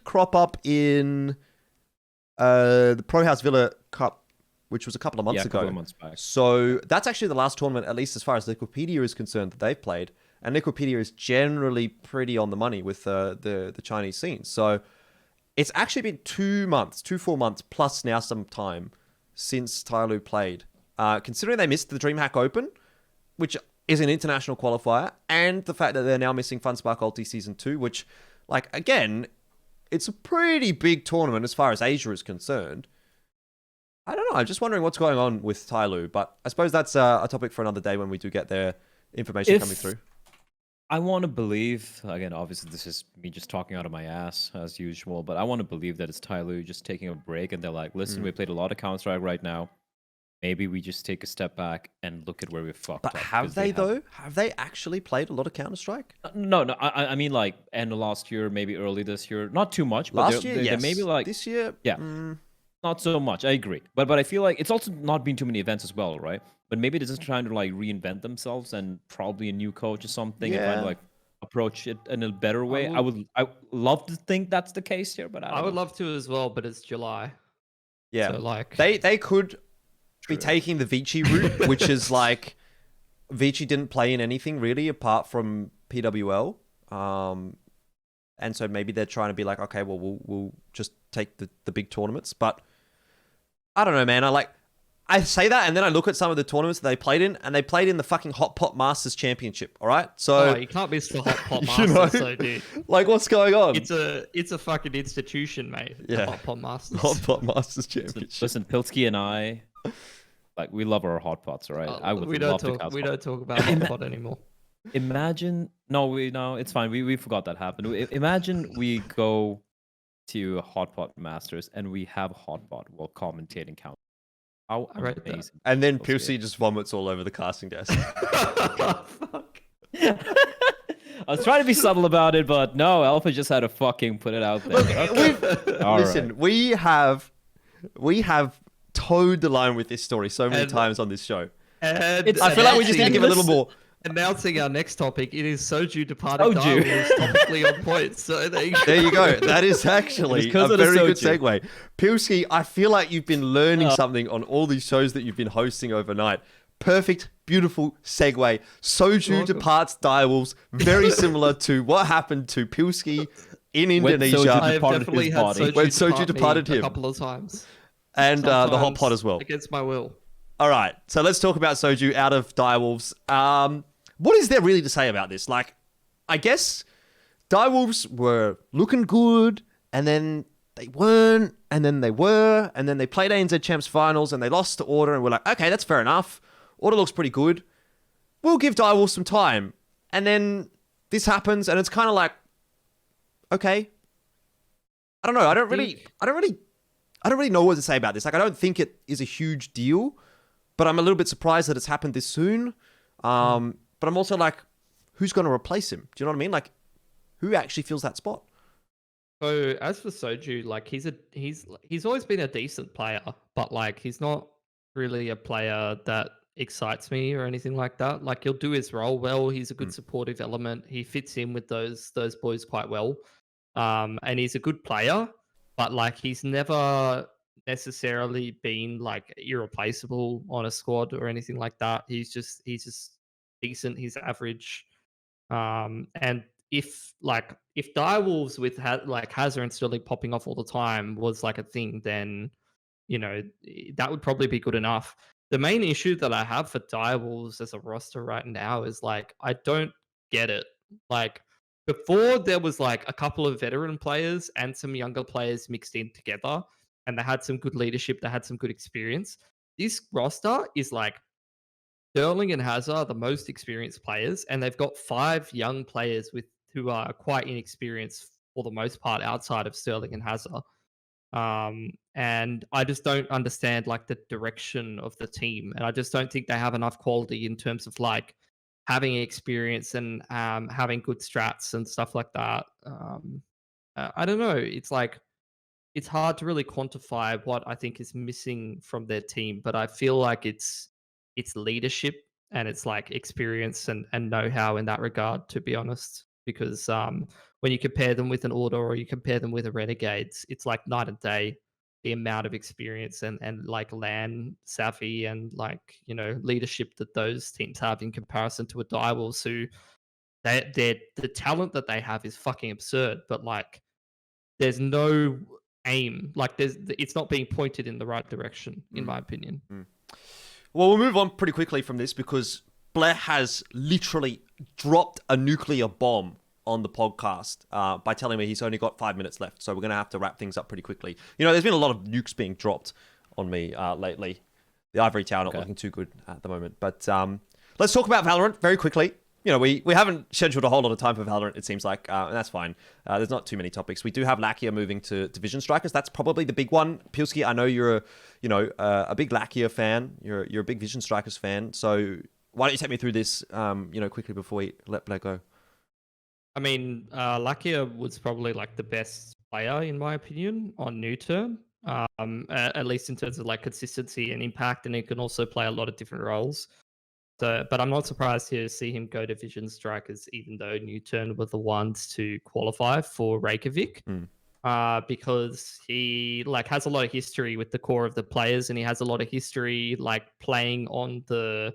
crop up in the Pro House Villa Cup, which was a couple of months Yeah, a ago. couple of months back. So that's actually the last tournament, at least as far as Liquipedia is concerned, that they've played. And Liquipedia is generally pretty on the money with the Chinese scene. So it's actually been 2 months, 4 months, plus now some time since Tyloo played. Considering they missed the DreamHack Open, which is an international qualifier, and the fact that they're now missing Funspark Ulti Season 2, which, again, it's a pretty big tournament as far as Asia is concerned. I don't know. I'm just wondering what's going on with Tyloo, but I suppose that's a topic for another day when we do get their information coming through. I want to believe, again, obviously this is me just talking out of my ass as usual, but I want to believe that it's Tyloo just taking a break and they're like, listen, we played a lot of Counter-Strike right now. Maybe we just take a step back and look at where we fucked up. But have they, though? Have they actually played a lot of Counter-Strike? No. I mean, end of last year, maybe early this year. Not too much, but Last year, yes. maybe This year, yeah. not so much. I agree, but I feel like it's also not been too many events as well, right? But maybe they're just trying to like reinvent themselves and probably a new coach or something and trying to Yeah. like approach it in a better way. I would- would love to think that's the case here, but I I don't would know. love to as well, but it's July. Yeah. So like They could be True. taking the Vici route, which is like Vici didn't play in anything really apart from PWL. And so maybe they're trying to be like, okay, well, we'll just take the big tournaments. But I don't know, man. I say that, and then I look at some of the tournaments that they played in, and they played in the fucking HotPot Masters Championship. All right, so you can't miss the HotPot You Masters, know? so dude. like, what's going on? It's a fucking institution, mate. Yeah. The HotPot Masters. HotPot Masters Championship. Listen, Pilsky and I, like, we love our hot pots, right? I would we love don't to talk. cast We hot- don't talk about HotPot anymore. Imagine no, it's fine. We forgot that happened. Imagine we go to HotPot Masters and we have HotPot while commentating count. How I read that. amazing! And then Okay. Pilsy just vomits all over the casting desk. Fuck. I was trying to be subtle about it, but no, Alpha just had to fucking put it out there. Okay. All Listen, right. we have towed the line with this story so many And- times on this show. And I feel like we just need to give a little more. Announcing our next topic, it is Soju departed Soju. Darwin, topically on point. So there you go. There you go. That is actually It's a 'cause of the very good Soju. segue. Pilsky, I feel like you've been learning something on all these shows that you've been hosting overnight. Perfect, beautiful segue. Soju Welcome. departs Direwolves, very similar to what happened to Pilsky in When Indonesia Soju I have departed definitely his had body. Soju When Soju depart me departed him. a couple of times. and the Sometimes HotPot as well. Against my will. All right, so let's talk about Soju out of Direwolves. What is there really to say about this? Like, I guess Direwolves were looking good, and then they weren't, and then they were, and then they played ANZ Champs Finals, and they lost to Order, and we're like, okay, that's fair enough. Order looks pretty good. We'll give Direwolves some time. And then this happens, and it's kind of like, okay. I don't know. I don't really know what to say about this. Like, I don't think it is a huge deal, but I'm a little bit surprised that it's happened this soon. But I'm also like, who's going to replace him? Do you know what I mean? Like, who actually fills that spot? So as for Soju, like he's always been a decent player, but like he's not really a player that excites me or anything like that. Like he'll do his role well. He's a good supportive element. He fits in with those boys quite well. And he's a good player, but like he's never necessarily been like irreplaceable on a squad or anything like that. He's just decent. He's average. And if Direwolves with Hazard and Sterling popping off all the time was like a thing, then that would probably be good enough. The main issue that I have for Direwolves as a roster right now is like I don't get it. Like before there was like a couple of veteran players and some younger players mixed in together, and they had some good leadership, they had some good experience. This roster is like Sterling and Hazard are the most experienced players, and they've got 5 young players who are quite inexperienced for the most part outside of Sterling and Hazard. And I just don't understand like the direction of the team, and I just don't think they have enough quality in terms of like having experience and having good strats and stuff like that. I don't know. It's like it's hard to really quantify what I think is missing from their team, but I feel like it's leadership and it's like experience and know-how in that regard, to be honest. Because when you compare them with an Order or you compare them with a Renegades, it's like night and day, the amount of experience and like LAN savvy and like, leadership that those teams have in comparison to a Direwolves who the talent that they have is fucking absurd, but like there's no aim. Like it's not being pointed in the right direction, in my opinion. Well, we'll move on pretty quickly from this because Bleh has literally dropped a nuclear bomb on the podcast by telling me he's only got 5 minutes left. So we're going to have to wrap things up pretty quickly. There's been a lot of nukes being dropped on me lately. The Ivory Tower not looking too good at the moment. But let's talk about Valorant very quickly. We haven't scheduled a whole lot of time for Valorant, it seems like, and that's fine. There's not too many topics. We do have Lakia moving to Division Strikers. That's probably the big one. Pilsky, I know you're a big Lakia fan. You're a big Vision Strikers fan. So why don't you take me through this, quickly before we let Bleh go? I mean, Lakia was probably like the best player in my opinion on new term. at least in terms of like consistency and impact, and he can also play a lot of different roles. So, but I'm not surprised to see him go to Vision Strikers, even though Newton were the ones to qualify for Reykjavik. Because he like has a lot of history with the core of the players, and he has a lot of history like playing on the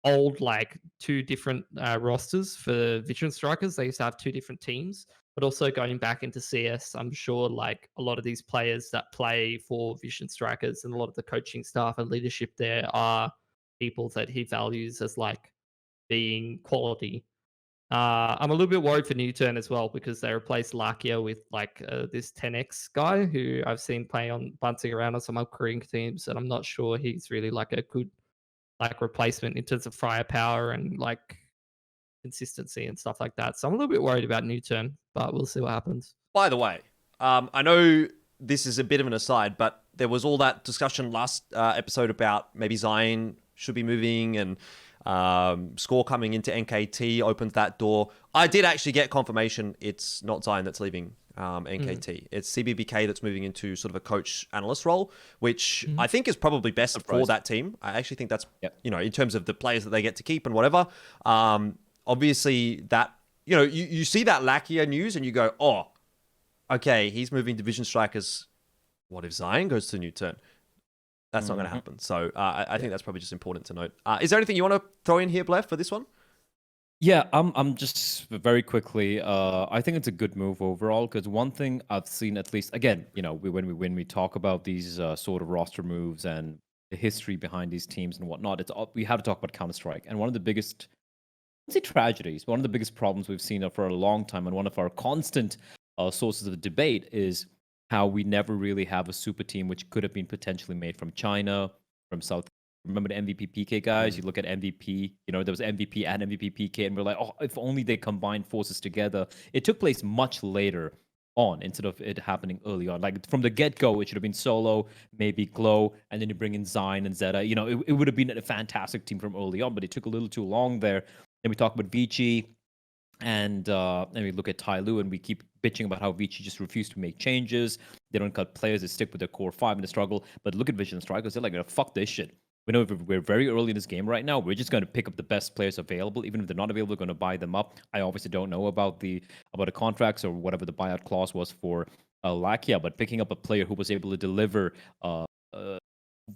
old like two different rosters for Vision Strikers. They used to have two different teams, but also going back into CS, I'm sure like a lot of these players that play for Vision Strikers and a lot of the coaching staff and leadership there are people that he values as like being quality. I'm a little bit worried for Newton as well because they replaced Lakia with like this 10x guy who I've seen play on bouncing around on some Korean teams, and I'm not sure he's really like a good like replacement in terms of firepower and like consistency and stuff like that. So I'm a little bit worried about Newton, but we'll see what happens. By the way, I know this is a bit of an aside, but there was all that discussion last episode about maybe Zion should be moving, and Score coming into NKT opens that door. I did actually get confirmation it's not Zion that's leaving NKT. It's CBBK that's moving into sort of a coach analyst role, which I think is probably best for that team. I actually think that's, you know, in terms of the players that they get to keep and whatever. Obviously that, you know, you see that Lakia news and you go, oh, okay, he's moving Division Strikers. What if Zion goes to Newton? That's not going to happen. So I think that's probably just important to note. Is there anything you want to throw in here, Bleh, for this one? Yeah, I'm just very quickly. I think it's a good move overall because one thing I've seen, at least again, you know, when we talk about these sort of roster moves and the history behind these teams and whatnot, we have to talk about Counter-Strike. And one of the biggest, I wouldn't say tragedies, but one of the biggest problems we've seen for a long time, and one of our constant sources of debate is how we never really have a super team which could have been potentially made from China, from South. Remember the MVP PK guys? You look at MVP, you know, there was MVP and MVP PK, and we're like, oh, if only they combined forces together. It took place much later on instead of it happening early on. Like from the get-go, it should have been Solo, maybe Glow, and then you bring in Zion and Zeta. You know, it would have been a fantastic team from early on, but it took a little too long there. Then we talk about Vici, and we look at Tyloo, and we keep bitching about how Vici just refused to make changes. They don't cut players, they stick with their core five in the struggle. But look at Vision Strikers, they're like, fuck this shit. We know we're very early in this game right now. We're just going to pick up the best players available. Even if they're not available, we're going to buy them up. I obviously don't know about the contracts or whatever the buyout clause was for Lakia, but picking up a player who was able to deliver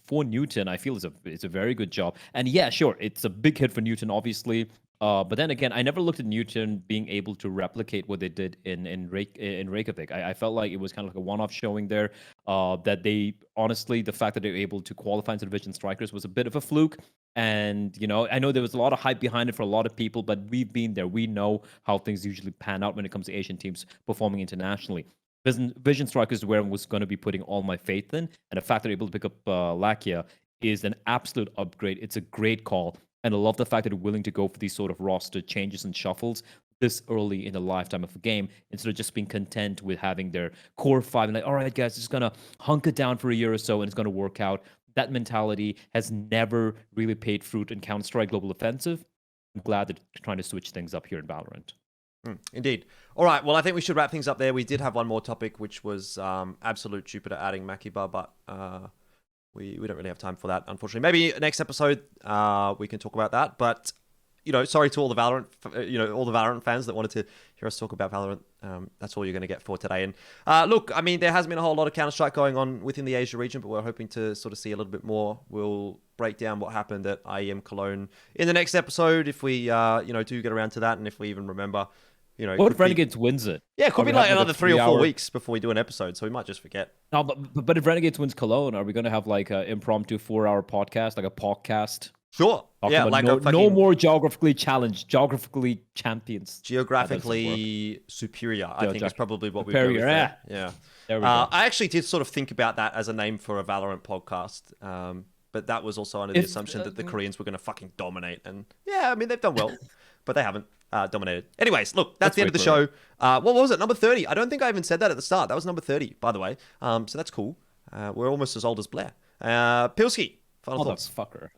for Newton, I feel is a very good job. And yeah, sure, it's a big hit for Newton, obviously. But then again, I never looked at Newton being able to replicate what they did in Reykjavik. I felt like it was kind of like a one-off showing there. That they honestly, the fact that they were able to qualify into Division Strikers was a bit of a fluke. And you know, I know there was a lot of hype behind it for a lot of people, but we've been there. We know how things usually pan out when it comes to Asian teams performing internationally. Vision Strikers is where I was going to be putting all my faith in, and the fact that they're able to pick up Lakia is an absolute upgrade. It's a great call. And I love the fact that they're willing to go for these sort of roster changes and shuffles this early in the lifetime of a game, instead of just being content with having their core five and like, all right, guys, just going to hunker down for a year or so and it's going to work out. That mentality has never really paid fruit in Counter-Strike Global Offensive. I'm glad that they're trying to switch things up here in Valorant. Indeed. All right, well, I think we should wrap things up there. We did have one more topic, which was Absolute Jupiter adding MIBR, but we don't really have time for that, unfortunately. Maybe next episode we can talk about that. But you know, sorry to all the Valorant, all the Valorant fans that wanted to hear us talk about Valorant. That's all you're going to get for today. And look, I mean, there has been a whole lot of Counter-Strike going on within the Asia region, but we're hoping to sort of see a little bit more. We'll break down what happened at IEM Cologne in the next episode if we, do get around to that, and if we even remember. You know, what if Renegades wins it? Yeah, it could be like another 3 or 4 weeks before we do an episode, so we might just forget. No, but if Renegades wins Cologne, are we going to have like an impromptu 4-hour podcast, like a podcast? Sure. Yeah, like no more geographically challenged, geographically champions. Geographically superior, I think is probably what we go with there. Yeah. There we go. I actually did sort of think about that as a name for a Valorant podcast, but that was also under the assumption that the Koreans were going to fucking dominate. And yeah, I mean, they've done well, but they haven't. Dominated. Anyways, look, that's the end of the show. What was it? Number 30. I don't think I even said that at the start. That was number 30, by the way. So that's cool. We're almost as old as Bleh. Pilski, final thoughts. Fucker.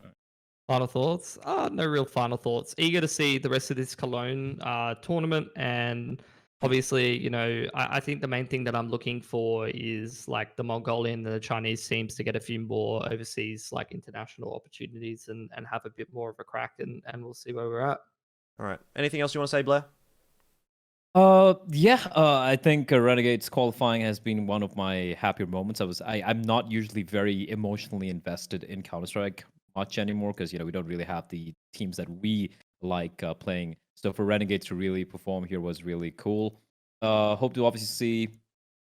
Final thoughts? No real final thoughts. Eager to see the rest of this Cologne tournament, and obviously, you know, I think the main thing that I'm looking for is like the Mongolian and the Chinese teams to get a few more overseas, like international opportunities and have a bit more of a crack, and we'll see where we're at. All right. Anything else you want to say, Blair? I think Renegades qualifying has been one of my happier moments. I'm not usually very emotionally invested in Counter-Strike much anymore because, you know, we don't really have the teams that we like playing. So for Renegades to really perform here was really cool. Hope to obviously see,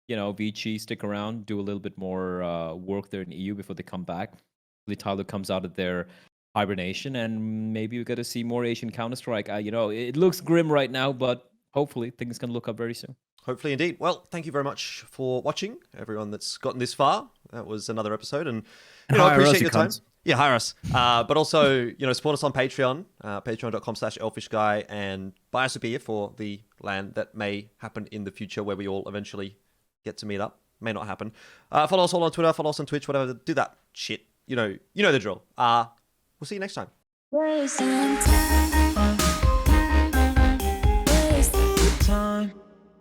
you know, Vici stick around, do a little bit more work there in EU before they come back. Hopefully Tyloo comes out of their hibernation and maybe we get to see more Asian Counter-Strike. You know, it looks grim right now, but hopefully things can look up very soon. Hopefully indeed. Well, thank you very much for watching, everyone that's gotten this far. That was another episode, and you know, I appreciate your time. Yeah, hire us. But also, you know, support us on Patreon, patreon.com/Elfishguy, and buy us a beer for the LAN that may happen in the future where we all eventually get to meet up. May not happen. Follow us all on Twitter, follow us on Twitch, whatever. Do that shit. You know the drill. We'll see you next time.